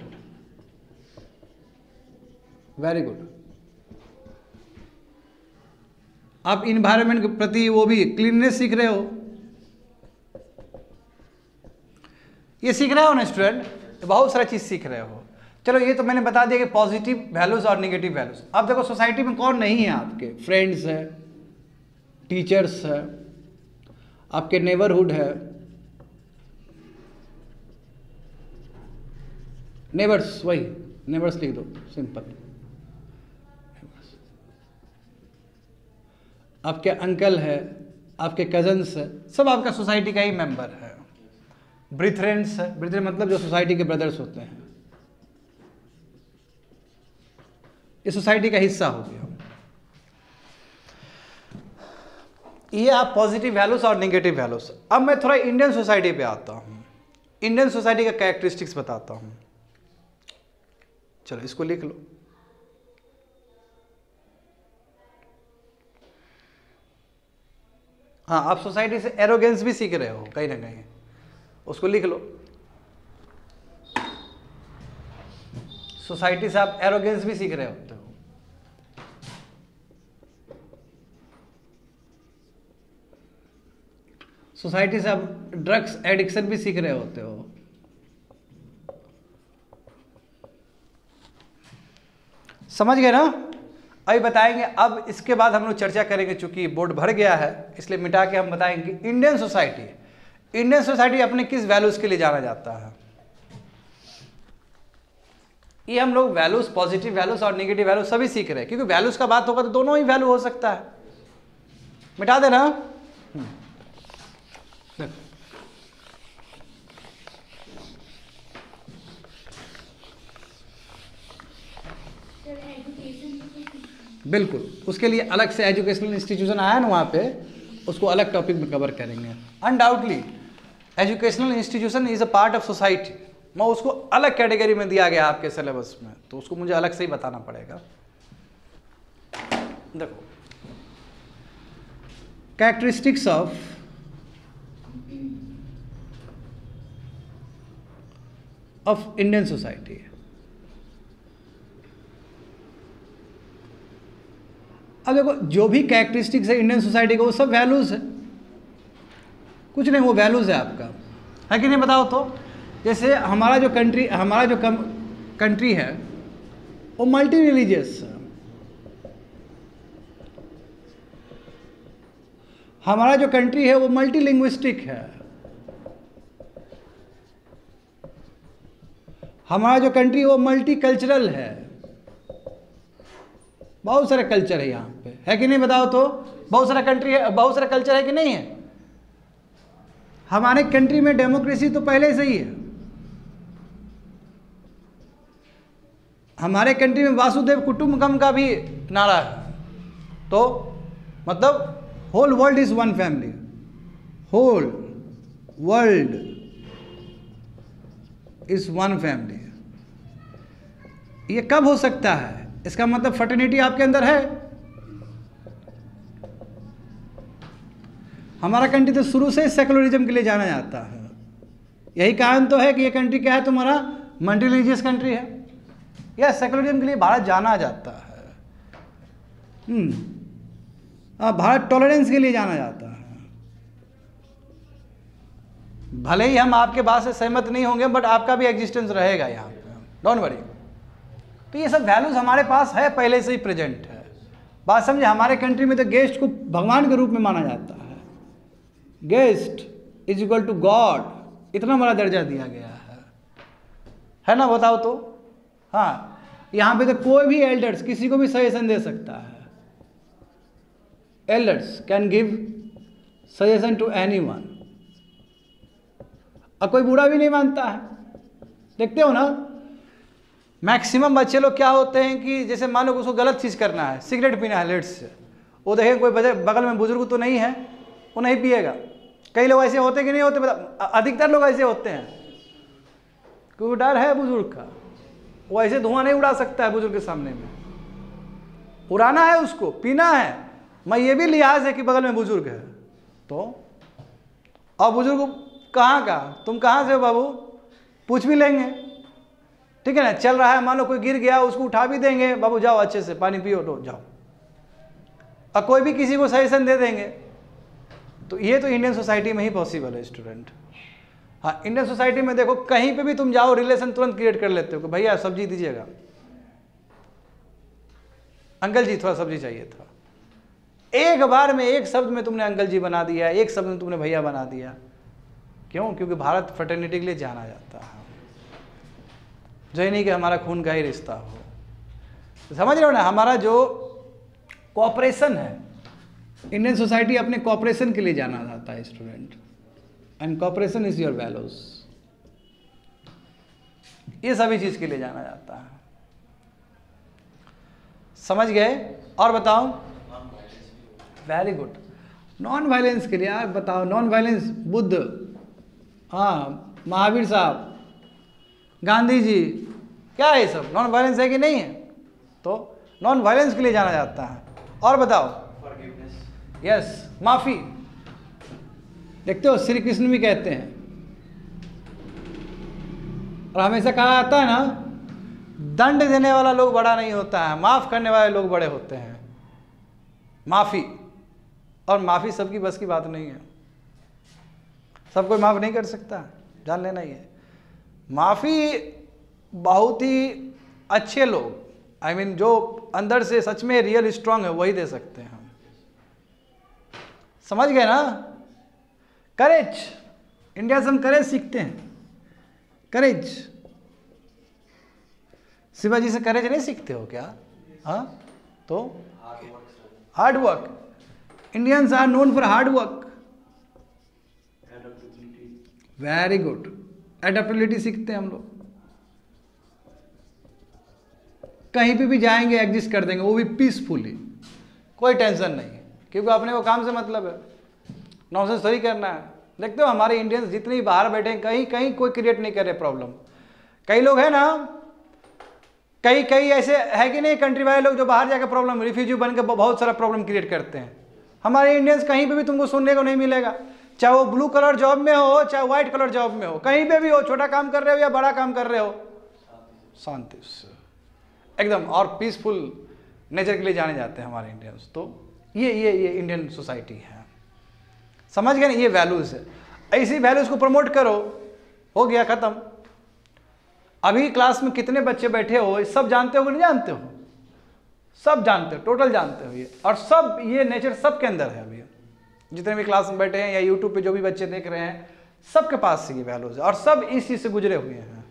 वेरी गुड। आप इन्वायरमेंट के प्रति वो भी क्लीननेस सीख रहे हो, ये सीख रहे हो ना स्टूडेंट? बहुत सारा चीज सीख रहे हो। चलो ये तो मैंने बता दिया कि पॉजिटिव वैल्यूज और नेगेटिव वैल्यूज। अब देखो सोसाइटी में कौन नहीं है आपके? फ्रेंड्स है, टीचर्स है, आपके नेबरहुड है, नेबर्स, वही नेबर्स लिख दो सिंपल, आपके अंकल है, आपके कजन्स है, सब आपका सोसाइटी का ही मेंबर है। ब्रिथरेंस है, ब्रिथरेन मतलब जो सोसाइटी के ब्रदर्स होते हैं, ये सोसाइटी का हिस्सा हो गया। ये आप पॉजिटिव वैल्यूज और नेगेटिव वैल्यूज। अब मैं थोड़ा इंडियन सोसाइटी पे आता हूं, इंडियन सोसाइटी का कैरेक्टरिस्टिक्स बताता हूं। चलो इसको लिख लो। हाँ, आप सोसाइटी से एरोगेंस भी सीख रहे हो कहीं ना कहीं, उसको लिख लो। सोसाइटी से आप एरोगेंस भी सीख रहे होते हो। सोसाइटी से आप ड्रग्स एडिक्शन भी सीख रहे होते हो। समझ गए ना? अभी बताएंगे। अब इसके बाद हम लोग चर्चा करेंगे, चूंकि बोर्ड भर गया है इसलिए मिटा के हम बताएंगे इंडियन सोसाइटी अपने किस वैल्यूज के लिए जाना जाता है। ये हम लोग वैल्यूज, पॉजिटिव वैल्यूज और नेगेटिव वैल्यूज सभी सीख रहे हैं, क्योंकि वैल्यूज का बात होगा तो दोनों ही वैल्यू हो सकता है। मिटा देना। बिल्कुल, उसके लिए अलग से एजुकेशनल इंस्टीट्यूशन आया ना, वहाँ पे उसको अलग टॉपिक में कवर करेंगे। Undoubtedly educational institution is a part of society, मैं उसको अलग कैटेगरी में दिया गया आपके सिलेबस में, तो उसको मुझे अलग से ही बताना पड़ेगा। देखो, कैरेक्टरिस्टिक्स ऑफ इंडियन सोसाइटी। अब देखो जो भी कैरेक्टरिस्टिक्स है इंडियन सोसाइटी का वो सब वैल्यूज़ है, कुछ नहीं, वो वैल्यूज़ है आपका, है कि नहीं बताओ तो। जैसे हमारा जो कंट्री है वो मल्टी रिलीजियस है, हमारा जो कंट्री है वो मल्टी लिंग्विस्टिक है, हमारा जो कंट्री है वो मल्टी कल्चरल है, बहुत सारे कल्चर है यहाँ पे, है कि नहीं बताओ तो। बहुत सारा कंट्री है, बहुत सारा कल्चर है कि नहीं है। हमारे कंट्री में डेमोक्रेसी तो पहले से ही है, हमारे कंट्री में वासुदेव कुटुंबकम का भी नारा है, तो मतलब whole world is one family, whole world is one family. ये कब हो सकता है, इसका मतलब फर्टर्निटी आपके अंदर है। हमारा कंट्री तो शुरू से सेकुलरिज्म के लिए जाना जाता है, यही कारण तो है कि ये कंट्री क्या है तुम्हारा, मल्टी रिलीजियस कंट्री है, या सेकुलरिज्म के लिए भारत जाना जाता है। भारत टॉलरेंस के लिए जाना जाता है। भले ही हम आपके बात से सहमत नहीं होंगे, बट आपका भी एग्जिस्टेंस रहेगा यहाँ पे, डोंट वरी। तो ये सब वैल्यूज हमारे पास है, पहले से ही प्रेजेंट है। बात समझे, हमारे कंट्री में तो गेस्ट को भगवान के रूप में माना जाता है, guest is equal to God, इतना बड़ा दर्जा दिया गया है ना, बताओ तो। हाँ, यहाँ पे तो कोई भी एल्डर्स किसी को भी सजेशन दे सकता है, elders can give suggestion to anyone, और कोई बुरा भी नहीं मानता है। देखते हो ना, मैक्सिमम बच्चे लोग क्या होते हैं कि जैसे मान लो उसको गलत चीज़ करना है, सिगरेट पीना है लेट्स, वो देखें कोई बगल में बुजुर्ग तो नहीं है, वो नहीं पिएगा। कई लोग ऐसे होते कि नहीं होते, अधिकतर लोग ऐसे होते हैं क्योंकि डर है बुजुर्ग का, वो ऐसे धुआं नहीं उड़ा सकता है बुजुर्ग के सामने में, उड़ाना है उसको, पीना है। मैं ये भी लिहाज है कि बगल में बुजुर्ग है तो, और बुजुर्ग कहाँ का, तुम कहाँ से हो बाबू, पूछ भी लेंगे, ठीक है ना। चल रहा है, मान लो कोई गिर गया, उसको उठा भी देंगे, बाबू जाओ अच्छे से पानी पियो, लो जाओ, और कोई भी किसी को सजेशन दे देंगे। तो ये तो इंडियन सोसाइटी में ही पॉसिबल है स्टूडेंट। हाँ, इंडियन सोसाइटी में देखो कहीं पे भी तुम जाओ, रिलेशन तुरंत क्रिएट कर लेते हो कि भैया सब्जी दीजिएगा, अंकल जी थोड़ा सब्जी चाहिए था। एक बार में, एक शब्द में तुमने अंकल जी बना दिया, एक शब्द में तुमने भैया बना दिया। क्यों? क्योंकि भारत फ्रेटर्निटी के लिए जाना जाता है, जो ही नहीं कि हमारा खून का ही रिश्ता हो। समझ रहे हो ना, हमारा जो कोऑपरेशन है, इंडियन सोसाइटी अपने कोऑपरेशन के लिए जाना जाता है student, and cooperation is your values, ये सभी चीज के लिए जाना जाता है। समझ गए? और बताओ। वेरी गुड, नॉन वायलेंस के लिए यार बताओ, नॉन वायलेंस, बुद्ध, हाँ, महावीर साहब, गांधी जी, क्या है ये सब नॉन वायलेंस है कि नहीं है? तो नॉन वायलेंस के लिए जाना जाता है। और बताओ। यस, माफी। देखते हो श्री कृष्ण भी कहते हैं, और हमेशा कहा जाता है ना, दंड देने वाला लोग बड़ा नहीं होता है, माफ करने वाले लोग बड़े होते हैं। माफी, और माफी सबकी बस की बात नहीं है, सब कोई माफ नहीं कर सकता, जान लेना ही है। माफी बहुत ही अच्छे लोग, आई मीन जो अंदर से सच में रियल स्ट्रांग है, वही दे सकते हैं। समझ गए ना? करेज, इंडिया से हम करेज सीखते हैं, करेज। शिवाजी से करेज नहीं सीखते हो क्या? हाँ, तो hard work, Indians are known for hard work. Very good, adaptability सीखते हैं हम लोग, कहीं पे भी जाएंगे एग्जिस्ट कर देंगे, वो भी पीसफुली, कोई टेंशन नहीं, क्योंकि अपने को काम से मतलब है, नॉनसेंस थोड़ी करना है। देखते हो हमारे इंडियंस जितने बाहर बैठे हैं, कहीं कहीं कोई क्रिएट नहीं कर रहे प्रॉब्लम। कई लोग हैं ना, कई ऐसे है कि नहीं, कंट्री वाले लोग जो बाहर जाकर प्रॉब्लम, रिफ्यूजी बन के बहुत सारा प्रॉब्लम क्रिएट करते हैं। हमारे इंडियंस कहीं पे भी तुमको सुनने को नहीं मिलेगा, चाहे वो ब्लू कलर जॉब में हो, चाहे व्हाइट कलर जॉब में हो, कहीं पे भी हो, छोटा काम कर रहे हो या बड़ा काम कर रहे हो, शांति से एकदम, और पीसफुल नेचर के लिए जाने जाते हैं हमारे इंडियंस। तो ये इंडियन सोसाइटी है, समझ गए ना, ये वैल्यूज़ है। ऐसी वैल्यूज़ को प्रमोट करो, हो गया ख़त्म। अभी क्लास में कितने बच्चे बैठे हो, सब जानते हो कि नहीं जानते हो? सब जानते हो, टोटल जानते हो ये, और सब ये नेचर सबके अंदर है। अभी जितने भी क्लास में बैठे हैं या यूट्यूब पे जो भी बच्चे देख रहे हैं, सबके पास से ये वैल्यूज़ है और सब इस चीज़ से गुजरे हुए हैं।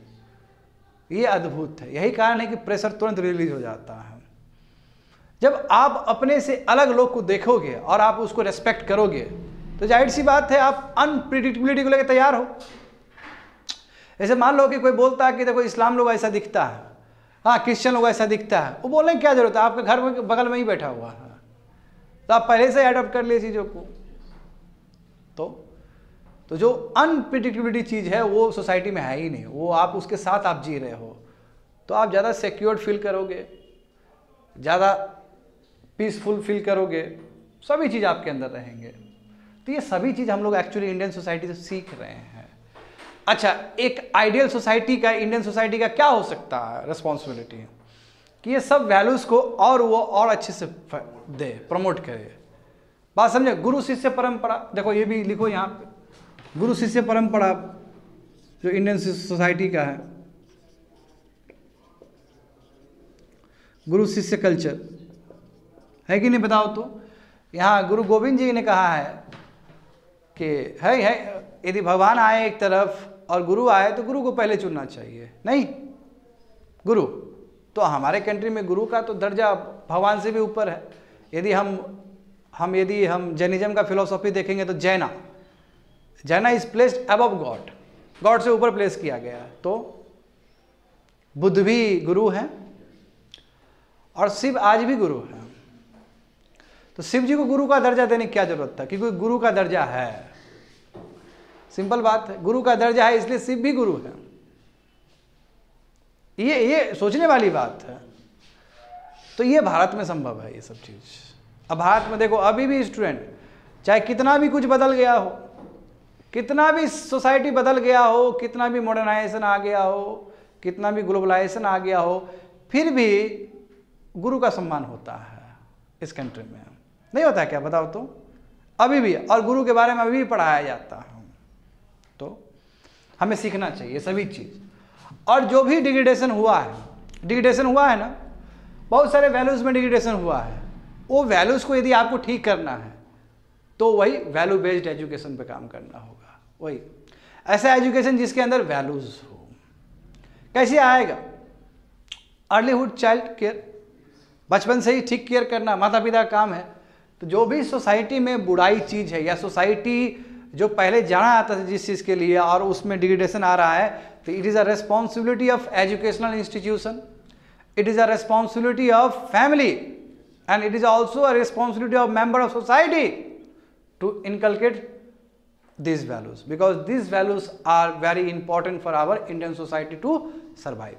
ये अद्भुत है, यही कारण है कि प्रेशर तुरंत रिलीज हो जाता है। जब आप अपने से अलग लोग को देखोगे और आप उसको रेस्पेक्ट करोगे, तो जाहिर सी बात है आप अनप्रिडिक्टेबिलिटी को लेकर तैयार हो। जैसे मान लो कि कोई बोलता है कि देखो इस्लाम लोग ऐसा दिखता है, हाँ क्रिश्चियन लोग ऐसा दिखता है, वो बोलने की क्या जरूरत है, आपके घर में बगल में ही बैठा हुआ है, तो आप पहले से एडॉप्ट कर लिए चीज़ों को। तो जो अनप्रिडिक्टेबिलिटी चीज़ है वो सोसाइटी में है ही नहीं, वो आप उसके साथ आप जी रहे हो, तो आप ज़्यादा सिक्योर्ड फील करोगे, ज़्यादा पीसफुल फील करोगे, सभी चीज़ आपके अंदर रहेंगे। तो ये सभी चीज़ हम लोग एक्चुअली इंडियन सोसाइटी से सीख रहे हैं। अच्छा, एक आइडियल सोसाइटी का, इंडियन सोसाइटी का क्या हो सकता है रिस्पॉन्सिबिलिटी, कि ये सब वैल्यूज़ को और वो और अच्छे से दे, प्रमोट करे। बात समझे? गुरु शिष्य परंपरा, देखो ये भी लिखो यहाँ पे, गुरु शिष्य परंपरा जो इंडियन सोसाइटी का है, गुरु शिष्य कल्चर है कि नहीं बताओ? तो यहाँ गुरु गोविंद जी ने कहा है कि है यदि भगवान आए एक तरफ और गुरु आए तो गुरु को पहले चुनना चाहिए। नहीं, गुरु तो हमारे कंट्री में गुरु का तो दर्जा भगवान से भी ऊपर है। यदि हम जैनिज्म का फिलोसॉफी देखेंगे तो जैना is placed above God, God से ऊपर प्लेस किया गया है। तो बुद्ध भी गुरु हैं और शिव आज भी गुरु है। तो शिव जी को गुरु का दर्जा देने की क्या जरूरत था, क्योंकि गुरु का दर्जा है, सिंपल बात है, गुरु का दर्जा है इसलिए शिव भी गुरु है। ये सोचने वाली बात है। तो ये भारत में संभव है ये सब चीज़। अब भारत में देखो अभी भी स्टूडेंट, चाहे कितना भी कुछ बदल गया हो, कितना भी सोसाइटी बदल गया हो, कितना भी मॉडर्नाइजेशन आ गया हो, कितना भी ग्लोबलाइजेशन आ गया हो, फिर भी गुरु का सम्मान होता है इस कंट्री में। नहीं होता है क्या बताओ? तो अभी भी, और गुरु के बारे में अभी भी पढ़ाया जाता है। तो हमें सीखना चाहिए सभी चीज़। और जो भी डिग्रेडेशन हुआ है ना, बहुत सारे वैल्यूज़ में डिग्रेडेशन हुआ है, वो वैल्यूज़ को यदि आपको ठीक करना है तो वही वैल्यू बेस्ड एजुकेशन पे काम करना होगा। वही ऐसा एजुकेशन जिसके अंदर वैल्यूज़ हो। कैसे आएगा? अर्लीहुड चाइल्ड केयर, बचपन से ही ठीक केयर करना माता पिता का काम है। तो जो भी सोसाइटी में बुराई चीज़ है, या सोसाइटी जो पहले जाना आता था जिस चीज़ के लिए और उसमें डिग्रेडेशन आ रहा है, तो it is a responsibility of educational institution, it is a responsibility of family, and it is also a responsibility of member of society to inculcate these values, because these values are very important for our Indian society to survive.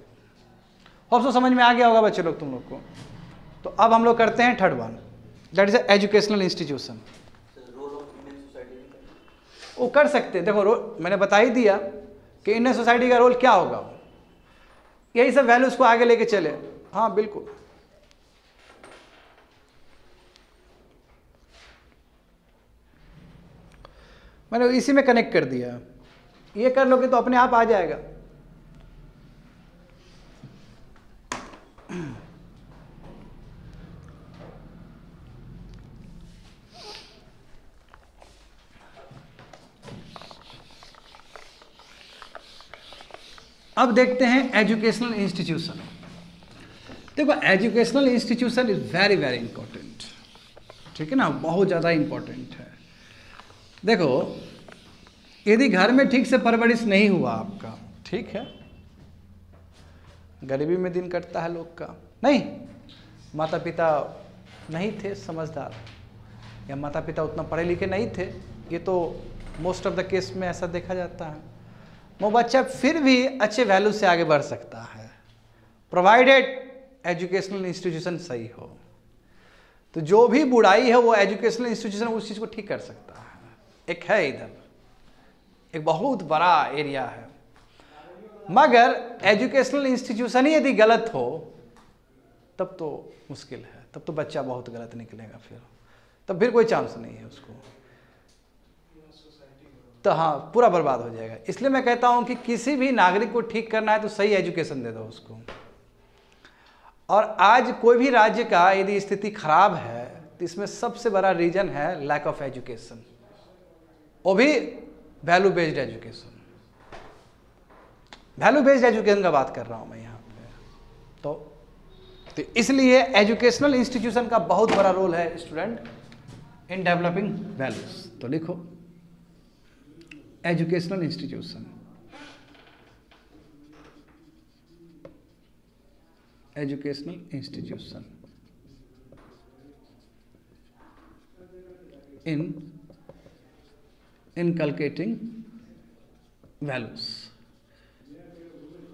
Hope so समझ में आ गया होगा बच्चे लोग तुम लोग को। तो अब हम लोग करते हैं third one, that is educational institution. वो कर सकते हैं, देखो मैंने बता ही दिया कि इंडियन सोसाइटी का रोल क्या होगा, यही सब वैल्यूज को आगे लेके चले। हाँ बिल्कुल, मैंने इसी में कनेक्ट कर दिया। ये कर लोगे तो अपने आप आ जाएगा। अब देखते हैं एजुकेशनल इंस्टीट्यूशन। देखो educational institution is very very important, ठीक है ना, बहुत ज़्यादा इंपॉर्टेंट है। देखो यदि घर में ठीक से परवरिश नहीं हुआ आपका, ठीक है, गरीबी में दिन कटता है लोग का, नहीं माता पिता नहीं थे समझदार, या माता पिता उतना पढ़े लिखे नहीं थे, ये तो मोस्ट ऑफ द केस में ऐसा देखा जाता है, वो बच्चा फिर भी अच्छे वैल्यू से आगे बढ़ सकता है, प्रोवाइडेड एजुकेशनल इंस्टीट्यूशन सही हो। तो जो भी बुराई है वो एजुकेशनल इंस्टीट्यूशन उस चीज़ को ठीक कर सकता है। एक है इधर एक बहुत बड़ा एरिया है, मगर एजुकेशनल इंस्टीट्यूशन ही यदि गलत हो तब तो मुश्किल है, तब तो बच्चा बहुत गलत निकलेगा, फिर कोई चांस नहीं है उसको, तो हाँ पूरा बर्बाद हो जाएगा। इसलिए मैं कहता हूँ कि किसी भी नागरिक को ठीक करना है तो सही एजुकेशन दे दो उसको। और आज कोई भी राज्य का यदि स्थिति खराब है तो इसमें सबसे बड़ा रीजन है लैक ऑफ एजुकेशन, वो भी value based education. Value based education का बात कर रहा हूँ मैं यहाँ पे। तो इसलिए एजुकेशनल इंस्टीट्यूशन का बहुत बड़ा रोल है स्टूडेंट इन डेवलपिंग वैल्यूज। तो लिखो educational institution, educational institution in inculcating values.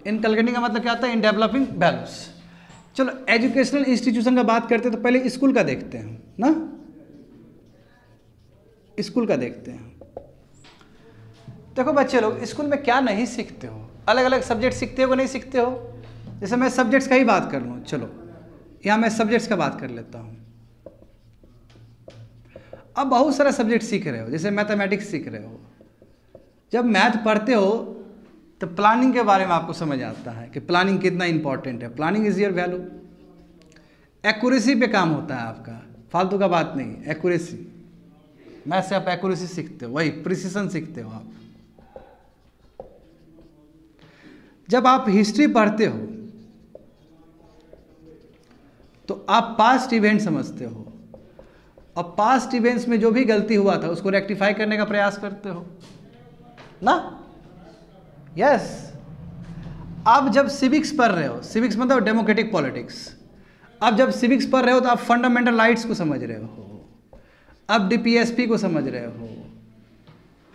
Inculcating का मतलब क्या होता है? इन डेवलपिंग वैल्यूज। चलो एजुकेशनल इंस्टीट्यूशन का बात करते हैं तो पहले स्कूल का देखते हैं ना, स्कूल का देखते हैं। देखो बच्चे लोग स्कूल में क्या नहीं सीखते हो, अलग अलग सब्जेक्ट सीखते हो कि नहीं सीखते हो। जैसे मैं सब्जेक्ट्स का ही बात कर लूँ, चलो यहाँ मैं सब्जेक्ट्स का बात कर लेता हूँ। अब बहुत सारा सब्जेक्ट सीख रहे हो, जैसे मैथमेटिक्स सीख रहे हो। जब मैथ पढ़ते हो तो प्लानिंग के बारे में आपको समझ आता है कि प्लानिंग कितना इंपॉर्टेंट है। Planning is your value. Accuracy पे काम होता है आपका, फालतू का बात नहीं, एक्यूरेसी। मैथ से आप एक्यूरेसी सीखते हो, वही प्रिसीजन सीखते हो आप। जब आप हिस्ट्री पढ़ते हो तो आप पास्ट इवेंट समझते हो, और पास्ट इवेंट्स में जो भी गलती हुआ था उसको रेक्टिफाई करने का प्रयास करते हो ना। यस आप जब सिविक्स पढ़ रहे हो, सिविक्स मतलब डेमोक्रेटिक पॉलिटिक्स, अब जब सिविक्स पढ़ रहे हो तो आप फंडामेंटल राइट्स को समझ रहे हो, अब डीपीएसपी को समझ रहे हो,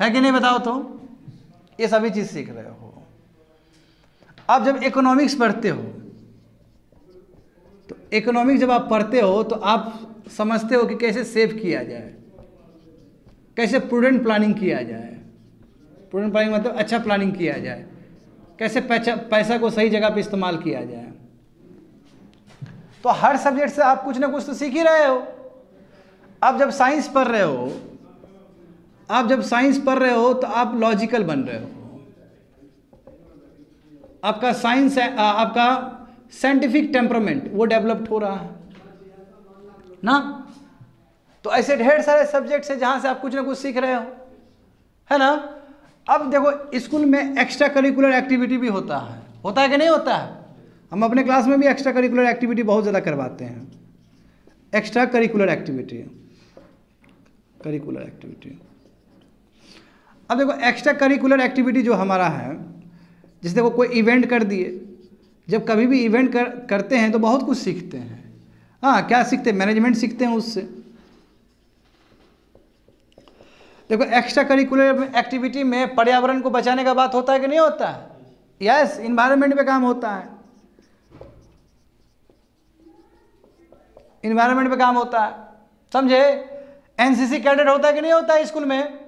है कि नहीं बताओ? तो ये सभी चीज़ सीख रहे हो। आप जब इकोनॉमिक्स पढ़ते हो तो इकोनॉमिक्स जब आप पढ़ते हो तो आप समझते हो कि कैसे सेव किया जाए, कैसे प्रूडेंट प्लानिंग किया जाए। प्रूडेंट प्लानिंग मतलब अच्छा प्लानिंग किया जाए, कैसे पैसा को सही जगह पे इस्तेमाल किया जाए। तो हर सब्जेक्ट से आप कुछ ना कुछ तो सीख ही रहे हो। आप जब साइंस पढ़ रहे हो, आप जब साइंस पढ़ रहे हो तो आप लॉजिकल बन रहे हो। आपका साइंस है, आपका साइंटिफिक टेम्परामेंट वो डेवलप्ड हो रहा है ना। तो ऐसे ढेर सारे सब्जेक्ट्स हैं जहां से आप कुछ ना कुछ सीख रहे हो, है ना। अब देखो स्कूल में एक्स्ट्रा करिकुलर एक्टिविटी भी होता है कि नहीं होता है? हम अपने क्लास में भी एक्स्ट्रा करिकुलर एक्टिविटी बहुत ज़्यादा करवाते हैं। Extra curricular activity, curricular activity. अब देखो एक्स्ट्रा करिकुलर एक्टिविटी जो हमारा है, जैसे देखो कोई इवेंट कर दिए, जब कभी भी इवेंट करते हैं तो बहुत कुछ सीखते हैं। हाँ क्या सीखते हैं? मैनेजमेंट सीखते हैं उससे। देखो एक्स्ट्रा करिकुलर एक्टिविटी में पर्यावरण को बचाने का बात होता है कि नहीं होता है? यस, इन्वायरमेंट पे काम होता है, इन्वायरमेंट पे काम होता है, समझे। एनसीसी कैडेट होता है कि नहीं होता है स्कूल में?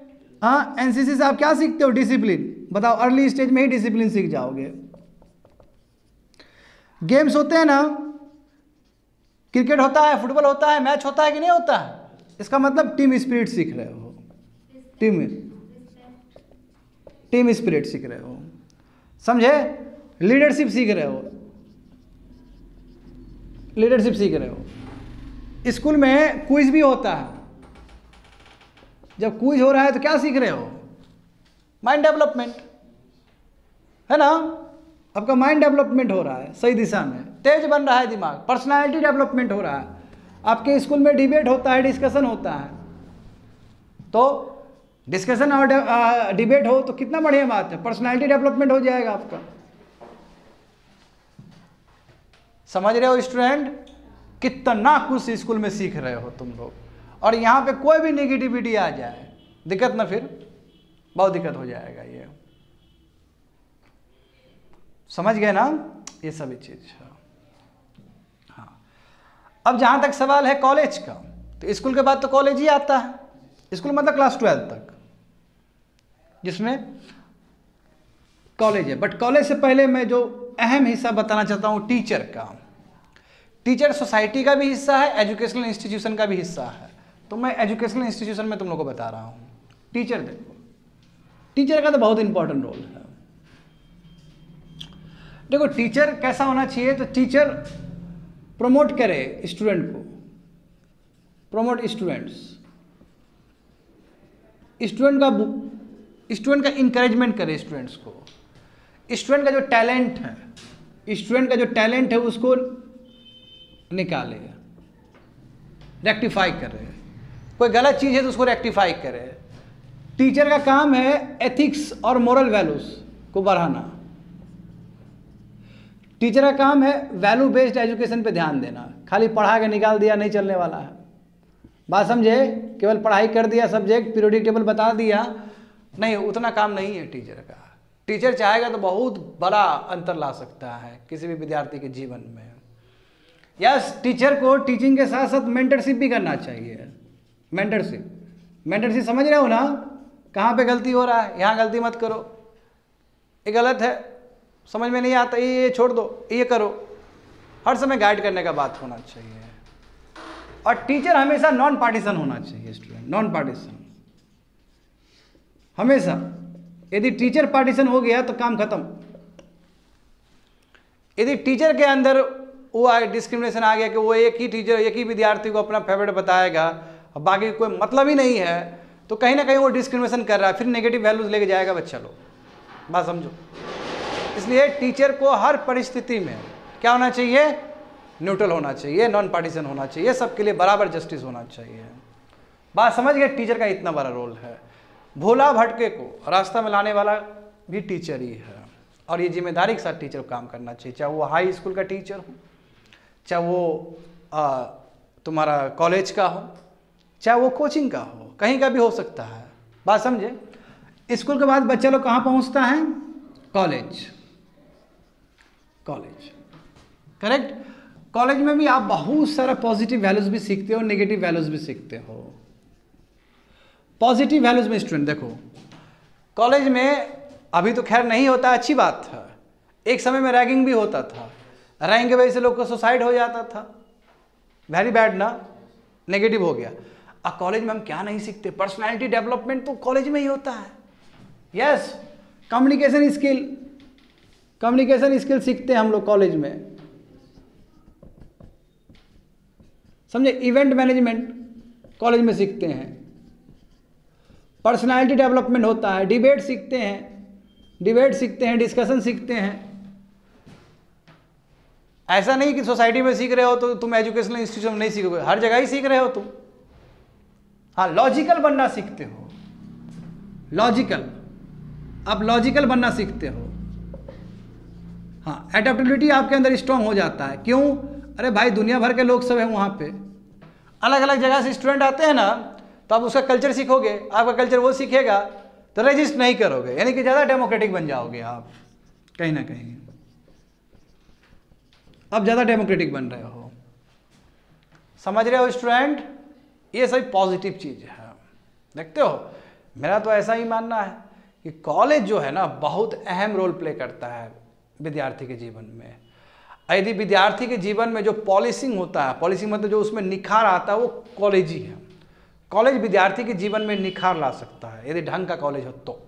हाँ, एनसीसी से आप क्या सीखते हो? डिसिप्लिन। बताओ, अर्ली स्टेज में ही डिसिप्लिन सीख जाओगे। गेम्स होते हैं ना, क्रिकेट होता है, फुटबॉल होता है, मैच होता है कि नहीं होता है? इसका मतलब टीम स्पिरिट सीख रहे हो, टीम स्पिरिट सीख रहे हो, समझे। लीडरशिप सीख रहे हो, लीडरशिप सीख रहे हो। स्कूल में क्विज भी होता है, जब क्विज हो रहा है तो क्या सीख रहे हो? माइंड डेवलपमेंट, है ना। आपका माइंड डेवलपमेंट हो रहा है सही दिशा में, तेज बन रहा है दिमाग, पर्सनालिटी डेवलपमेंट हो रहा है। आपके स्कूल में डिबेट होता है, डिस्कशन होता है, तो डिस्कशन और डिबेट हो तो कितना बढ़िया बात है, पर्सनालिटी डेवलपमेंट हो जाएगा आपका। समझ रहे हो स्टूडेंट? कितना कुछ स्कूल में सीख रहे हो तुम लोग, और यहाँ पे कोई भी नेगेटिविटी आ जाए, दिक्कत ना, फिर बहुत दिक्कत हो जाएगा। ये समझ गए ना, ये सभी चीज। हाँ, अब जहाँ तक सवाल है कॉलेज का, तो स्कूल के बाद तो कॉलेज ही आता है। स्कूल मतलब क्लास 12 तक, जिसमें कॉलेज है। बट कॉलेज से पहले मैं जो अहम हिस्सा बताना चाहता हूँ टीचर का। टीचर सोसाइटी का भी हिस्सा है, एजुकेशनल इंस्टीट्यूशन का भी हिस्सा है। तो मैं एजुकेशनल इंस्टीट्यूशन में तुम लोग को बता रहा हूँ। टीचर देखो, टीचर का तो बहुत इंपॉर्टेंट रोल है। देखो टीचर कैसा होना चाहिए, तो टीचर प्रमोट करे स्टूडेंट को, प्रमोट स्टूडेंट्स, स्टूडेंट का इंकरेजमेंट करे स्टूडेंट्स को, स्टूडेंट का जो टैलेंट है उसको निकाले, रेक्टिफाई करे, कोई गलत चीज़ है तो उसको रेक्टिफाई करे। टीचर का काम है एथिक्स और मोरल वैल्यूज को बढ़ाना। टीचर का काम है वैल्यू बेस्ड एजुकेशन पे ध्यान देना। खाली पढ़ा के निकाल दिया नहीं चलने वाला है, बात समझे? केवल पढ़ाई कर दिया, सब्जेक्ट पीरियोडिक टेबल बता दिया, नहीं, उतना काम नहीं है टीचर का। टीचर चाहेगा तो बहुत बड़ा अंतर ला सकता है किसी भी विद्यार्थी के जीवन में। यस, टीचर को टीचिंग के साथ साथ मेंटरशिप भी करना चाहिए। मेंटरशिप समझ रहे हो ना? कहाँ पे गलती हो रहा है, यहाँ गलती मत करो, ये गलत है, समझ में नहीं आता, ये छोड़ दो, ये करो। हर समय गाइड करने का बात होना चाहिए। और टीचर हमेशा नॉन पार्टीसन होना चाहिए। स्टूडेंट नॉन पार्टीसन हमेशा। यदि टीचर पार्टीसन हो गया तो काम खत्म। यदि टीचर के अंदर वो डिस्क्रिमिनेशन आ गया कि वो एक ही टीचर एक ही विद्यार्थी को अपना फेवरेट बताएगा और बाकी कोई मतलब ही नहीं है, तो कहीं ना कहीं वो डिस्क्रिमिनेशन कर रहा है, फिर नेगेटिव वैल्यूज लेके जाएगा बच्चा लोग। बात समझो। इसलिए टीचर को हर परिस्थिति में क्या होना चाहिए? न्यूट्रल होना चाहिए, नॉन पार्टीसन होना चाहिए, सबके लिए बराबर जस्टिस होना चाहिए। बात समझ गए? टीचर का इतना बड़ा रोल है। भोला भटके को रास्ता में लाने वाला भी टीचर ही है, और ये जिम्मेदारी के साथ टीचर को काम करना चाहिए, चाहे वो हाई स्कूल का टीचर हो, चाहे वो तुम्हारा कॉलेज का हो, चाहे वो कोचिंग का हो, कहीं का भी हो सकता है। बात समझे? स्कूल के बाद बच्चा लोग कहाँ पहुँचता है? कॉलेज। करेक्ट। कॉलेज में भी आप बहुत सारा पॉजिटिव वैल्यूज भी सीखते हो, नेगेटिव वैल्यूज भी सीखते हो। पॉजिटिव वैल्यूज में स्टूडेंट देखो, कॉलेज में अभी तो खैर नहीं होता, अच्छी बात है। एक समय में रैगिंग भी होता था, रैगिंग की वजह से लोग को सुसाइड हो जाता था। वेरी बैड ना, नेगेटिव हो गया। अब कॉलेज में हम क्या नहीं सीखते? पर्सनालिटी डेवलपमेंट तो कॉलेज में ही होता है। यस, कम्युनिकेशन स्किल सीखते हैं हम लोग कॉलेज में, समझे? इवेंट मैनेजमेंट कॉलेज में सीखते हैं, पर्सनालिटी डेवलपमेंट होता है, डिबेट सीखते हैं, डिस्कशन सीखते हैं। ऐसा नहीं कि सोसाइटी में सीख रहे हो तो तुम एजुकेशनल इंस्टीट्यूशन में नहीं सीखोगे, हर जगह ही सीख रहे हो तुम। हाँ, लॉजिकल बनना सीखते हो, आप लॉजिकल बनना सीखते हो। हाँ, एडेप्टेबिलिटी आपके अंदर स्ट्रांग हो जाता है। क्यों? अरे भाई, दुनिया भर के लोग सब हैं वहाँ पे, अलग अलग जगह से स्टूडेंट आते हैं ना, तो आप उसका कल्चर सीखोगे, आपका कल्चर वो सीखेगा, तो रजिस्ट नहीं करोगे, यानी कि ज़्यादा डेमोक्रेटिक बन जाओगे आप। कहीं ना कहीं आप ज़्यादा डेमोक्रेटिक बन रहे हो। समझ रहे हो स्टूडेंट? ये सभी पॉजिटिव चीज़ है। देखते हो, मेरा तो ऐसा ही मानना है कि कॉलेज जो है ना, बहुत अहम रोल प्ले करता है विद्यार्थी के जीवन में। यदि विद्यार्थी के जीवन में जो पॉलिशिंग होता है, पॉलिशिंग मतलब जो उसमें निखार आता है, वो कॉलेज ही है। कॉलेज विद्यार्थी के जीवन में निखार ला सकता है, यदि ढंग का कॉलेज हो तो,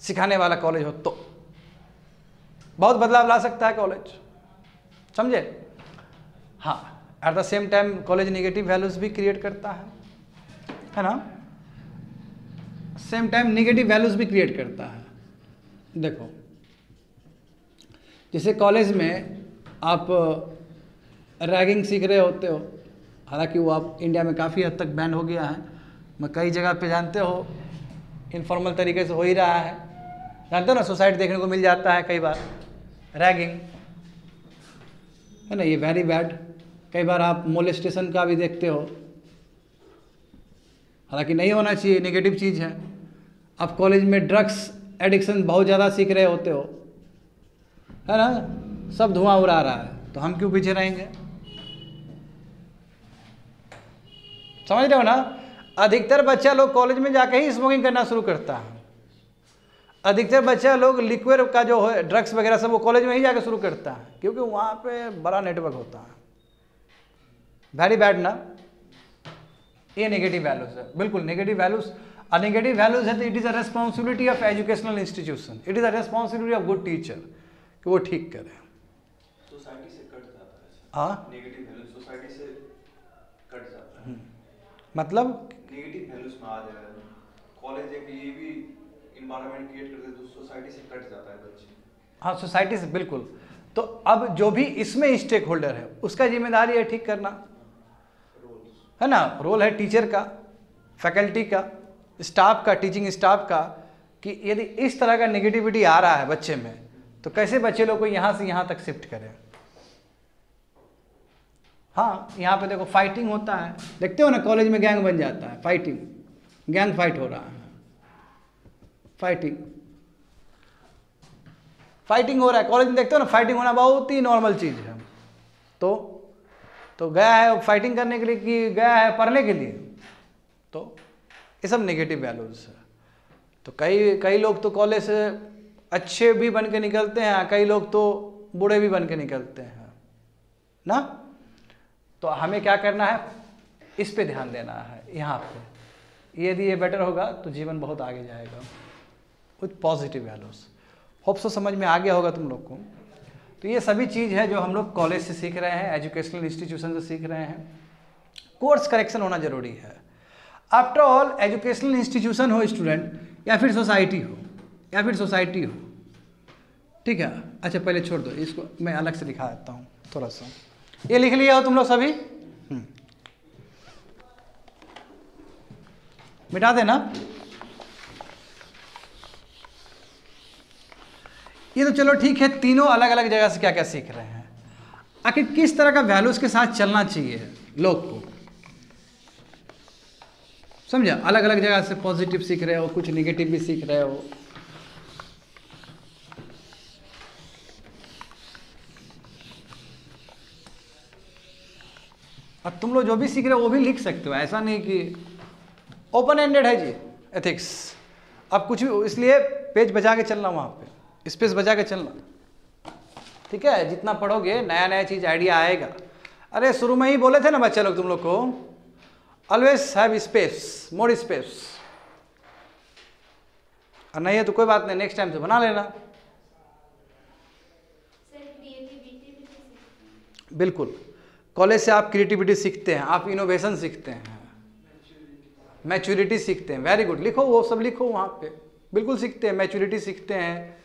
सिखाने वाला कॉलेज हो तो बहुत बदलाव ला सकता है कॉलेज, समझे? हाँ, at the same time college negative values भी क्रिएट करता है ना? सेम टाइम नेगेटिव वैल्यूज भी क्रिएट करता है। देखो, जैसे कॉलेज में आप रैगिंग सीख रहे होते हो, हालांकि वो आप इंडिया में काफ़ी हद तक बैन हो गया है, मैं कई जगह पे जानते हो इनफॉर्मल तरीके से हो ही रहा है, जानते हो ना, सुसाइड देखने को मिल जाता है कई बार, रैगिंग है ना, ये वेरी बैड। कई बार आप मोलेस्टेशन का भी देखते हो, हालांकि नहीं होना चाहिए, नेगेटिव चीज़ है। आप कॉलेज में ड्रग्स एडिक्शन बहुत ज़्यादा सीख रहे होते हो, है ना, सब धुआं उड़ा रहा है, तो हम क्यों पीछे रहेंगे? समझ रहे हो ना? अधिकतर बच्चा लोग कॉलेज में जाके ही स्मोकिंग करना शुरू करता है। अधिकतर बच्चा लोग लिक्विड का जो है ड्रग्स वगैरह सब वो कॉलेज में ही जाकर शुरू करता है, क्योंकि वहाँ पे बड़ा नेटवर्क होता है। वेरी बैड ना, ये नेगेटिव वैल्यूज है, बिल्कुल नेगेटिव वैल्यूज। और नेगेटिव वैल्यूज है तो it is a responsibility of educational institution, it is a responsibility of good teacher कि वो ठीक करे। सोसाइटी से कट जाता है। हाँ, नेगेटिव वैल्यूज सोसाइटी से कट जाता है। मतलब नेगेटिव वैल्यूज में आ जाए, कॉलेज एक ये भी इन्वायरमेंट क्रिएट कर दे तो सोसाइटी से कट जाता है बच्चे। हाँ, सोसाइटी से बिल्कुल। तो अब जो भी इसमें स्टेक होल्डर है उसका जिम्मेदारी है ठीक करना, है ना। रोल है टीचर का, फैकल्टी का, स्टाफ का, टीचिंग स्टाफ का, कि यदि इस तरह का नेगेटिविटी आ रहा है बच्चे में तो कैसे बच्चे लोग को यहाँ से यहाँ तक शिफ्ट करें। हाँ, यहाँ पे देखो फाइटिंग होता है, देखते हो ना कॉलेज में गैंग बन जाता है, फाइटिंग, गैंग फाइट हो रहा है, फाइटिंग हो रहा है कॉलेज में, देखते हो ना फाइटिंग होना बहुत ही नॉर्मल चीज़ है। तो गया है फाइटिंग करने के लिए कि गया है पढ़ने के लिए, तो ये सब नेगेटिव वैल्यूज है। तो कई लोग तो कॉलेज से अच्छे भी बन के निकलते हैं, कई लोग तो बूढ़े भी बन के निकलते हैं ना। तो हमें क्या करना है, इस पे ध्यान देना है यहाँ पे। यदि ये बेटर होगा तो जीवन बहुत आगे जाएगा with positive values. Hope so समझ में आ गया होगा तुम लोग को। तो ये सभी चीज़ है जो हम लोग कॉलेज से सीख रहे हैं, एजुकेशनल इंस्टीट्यूशन से सीख रहे हैं। कोर्स करेक्शन होना जरूरी है। आफ्टर ऑल एजुकेशनल इंस्टीट्यूशन हो स्टूडेंट, या फिर सोसाइटी हो, ठीक है। अच्छा पहले छोड़ दो इसको, मैं अलग से दिखा देता हूँ थोड़ा सा। ये लिख लिया हो तुम लोग सभी, मिटा देना। ये तो चलो ठीक है, तीनों अलग अलग जगह से क्या क्या सीख रहे हैं। आखिर किस तरह का वैल्यूज के साथ चलना चाहिए लोग को, समझा। अलग अलग जगह से पॉजिटिव सीख रहे हो, कुछ निगेटिव भी सीख रहे हो। अब तुम लोग जो भी सीख रहे हो वो भी लिख सकते हो, ऐसा नहीं कि ओपन एंडेड है जी एथिक्स। अब कुछ भी, इसलिए पेज बजा के चलना, वहाँ पे स्पेस बजा के चलना, ठीक है। जितना पढ़ोगे नया नया चीज़ आइडिया आएगा। अरे शुरू में ही बोले थे ना बच्चे लोग तुम लोग को, always have space, more space. और नहीं है तो कोई बात नहीं, नेक्स्ट टाइम से बना लेना। बिल्कुल, कॉलेज से आप क्रिएटिविटी सीखते हैं, आप इनोवेशन सीखते हैं, मैच्योरिटी सीखते हैं। वेरी गुड, लिखो वो सब लिखो वहाँ पे, बिल्कुल सीखते हैं। मैच्योरिटी सीखते हैं,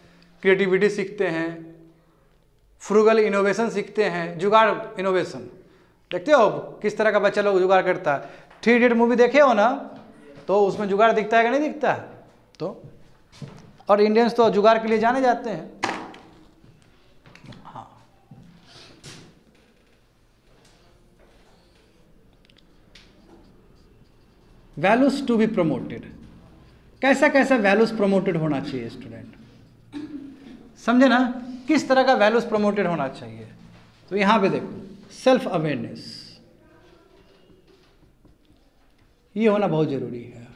क्रिएटिविटी सीखते हैं, फ्रूगल इनोवेशन सीखते हैं, जुगाड़ इनोवेशन। देखते हो किस तरह का बच्चा लोग जुगाड़ करता है। 3 इडियट मूवी देखे हो ना, तो उसमें जुगाड़ दिखता है कि नहीं दिखता है। तो और इंडियंस तो जुगाड़ के लिए जाने जाते हैं। हाँ, वैल्यूज टू बी प्रमोटेड। कैसा कैसा वैल्यूज प्रमोटेड होना चाहिए स्टूडेंट, समझे ना। किस तरह का वैल्यूज प्रमोटेड होना चाहिए। तो यहां पे देखो, सेल्फ अवेयरनेस, ये होना बहुत जरूरी है।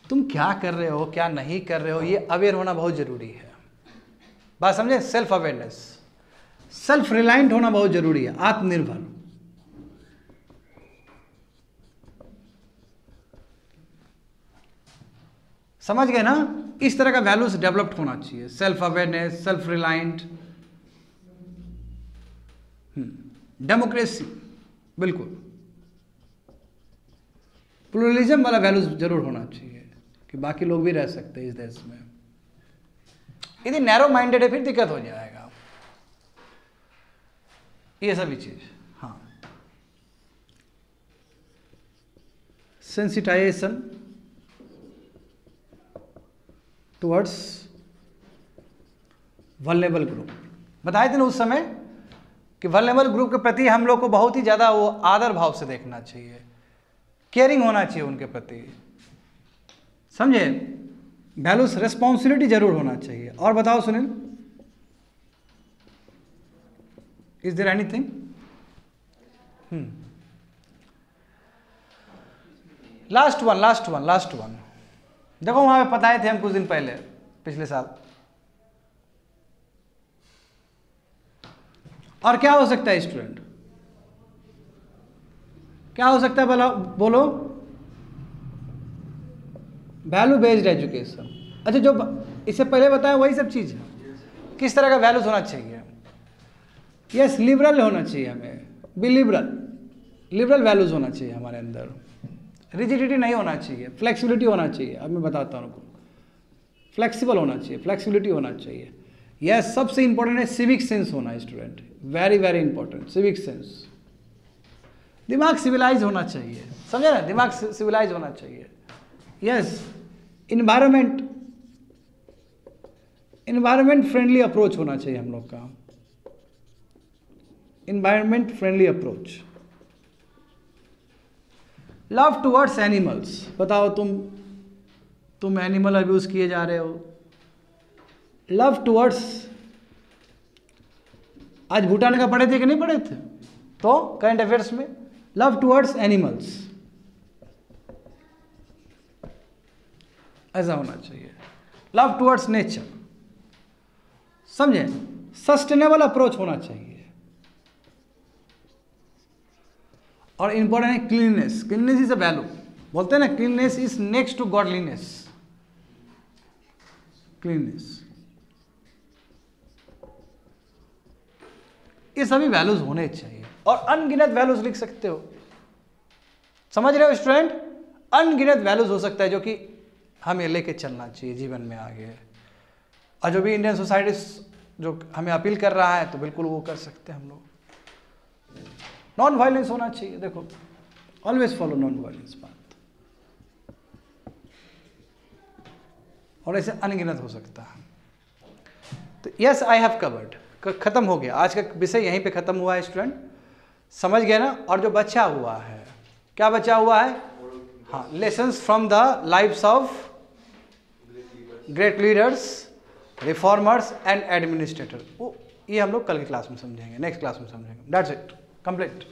तुम क्या कर रहे हो, क्या नहीं कर रहे हो, ये अवेयर होना बहुत जरूरी है। बात समझे, सेल्फ अवेयरनेस। सेल्फ रिलायंट होना बहुत जरूरी है, आत्मनिर्भर। समझ गए ना। इस तरह का वैल्यूज डेवलप्ड होना चाहिए, self awareness, self reliant, democracy, बिल्कुल प्लुरलिज्म वाला वैल्यूज जरूर होना चाहिए कि बाकी लोग भी रह सकते हैं इस देश में। यदि नैरो माइंडेड है फिर दिक्कत हो जाएगा, ये सभी चीज। हाँ, सेंसिटाइजेशन टुवर्ड्स वल्नरेबल ग्रुप। बताए थे ना उस समय कि वल्नरेबल ग्रुप के प्रति हम लोग को बहुत ही ज़्यादा वो आदर भाव से देखना चाहिए, केयरिंग होना चाहिए उनके प्रति, समझे। वैल्यूज, रेस्पॉन्सिबिलिटी जरूर होना चाहिए। और बताओ Sunil, is there anything? Last one देखो वहां पे बताए थे हम कुछ दिन पहले, पिछले साल। और क्या हो सकता है स्टूडेंट, क्या हो सकता है बोलो? Value based education. अच्छा, जो इससे पहले बताया वही सब चीज़ है। किस तरह का वैल्यूज होना चाहिए? यस, लिबरल होना चाहिए, हमें बी लिबरल वैल्यूज होना चाहिए हमारे अंदर। रिजिडिटी नहीं होना चाहिए, फ्लेक्सिबिलिटी होना चाहिए। अब मैं बताता हूँ आपको, फ्लेक्सिबल होना चाहिए, फ्लेक्सिबिलिटी होना चाहिए। यस, सबसे इंपॉर्टेंट है सिविक सेंस होना है student, very very important, civic sense. दिमाग सिविलाइज होना चाहिए, समझे ना, दिमाग सिविलाइज होना चाहिए। यस, इन्वायरमेंट फ्रेंडली अप्रोच होना चाहिए हम लोग का, environment friendly approach. Love towards animals. बताओ, तुम एनिमल अब्यूज किए जा रहे हो। लव टुवर्ड्स, आज भूटान का पढ़े थे कि नहीं पढ़े थे? तो करंट अफेयर्स में लव टुवर्ड्स एनिमल्स ऐसा होना चाहिए। लव टुवर्ड्स नेचर, समझे, सस्टेनेबल अप्रोच होना चाहिए। और इंपॉर्टेंट है cleanliness. Cleanliness is a value, बोलते हैं ना, cleanliness is next to godliness. Cleanliness, ये सभी वैल्यूज होने चाहिए। और अनगिनत वैल्यूज लिख सकते हो, समझ रहे हो स्टूडेंट? अनगिनत वैल्यूज हो सकता है जो कि हमें लेके चलना चाहिए जीवन में आगे। और जो भी इंडियन सोसाइटी जो हमें अपील कर रहा है, तो बिल्कुल वो कर सकते हैं हम लोग। नॉन वायलेंस होना चाहिए, देखो, always follow non violence path. और ऐसे अनगिनत हो सकता है। तो यस, आई हैव कवर्ड, खत्म हो गया आज का विषय, यहीं पे खत्म हुआ है स्टूडेंट, समझ गए ना? और जो बचा हुआ है, क्या बचा हुआ है? हाँ, lessons from the lives of great leaders, reformers and administrator. वो ये हम लोग कल की क्लास में समझेंगे, नेक्स्ट क्लास में समझेंगे। That's it, complete.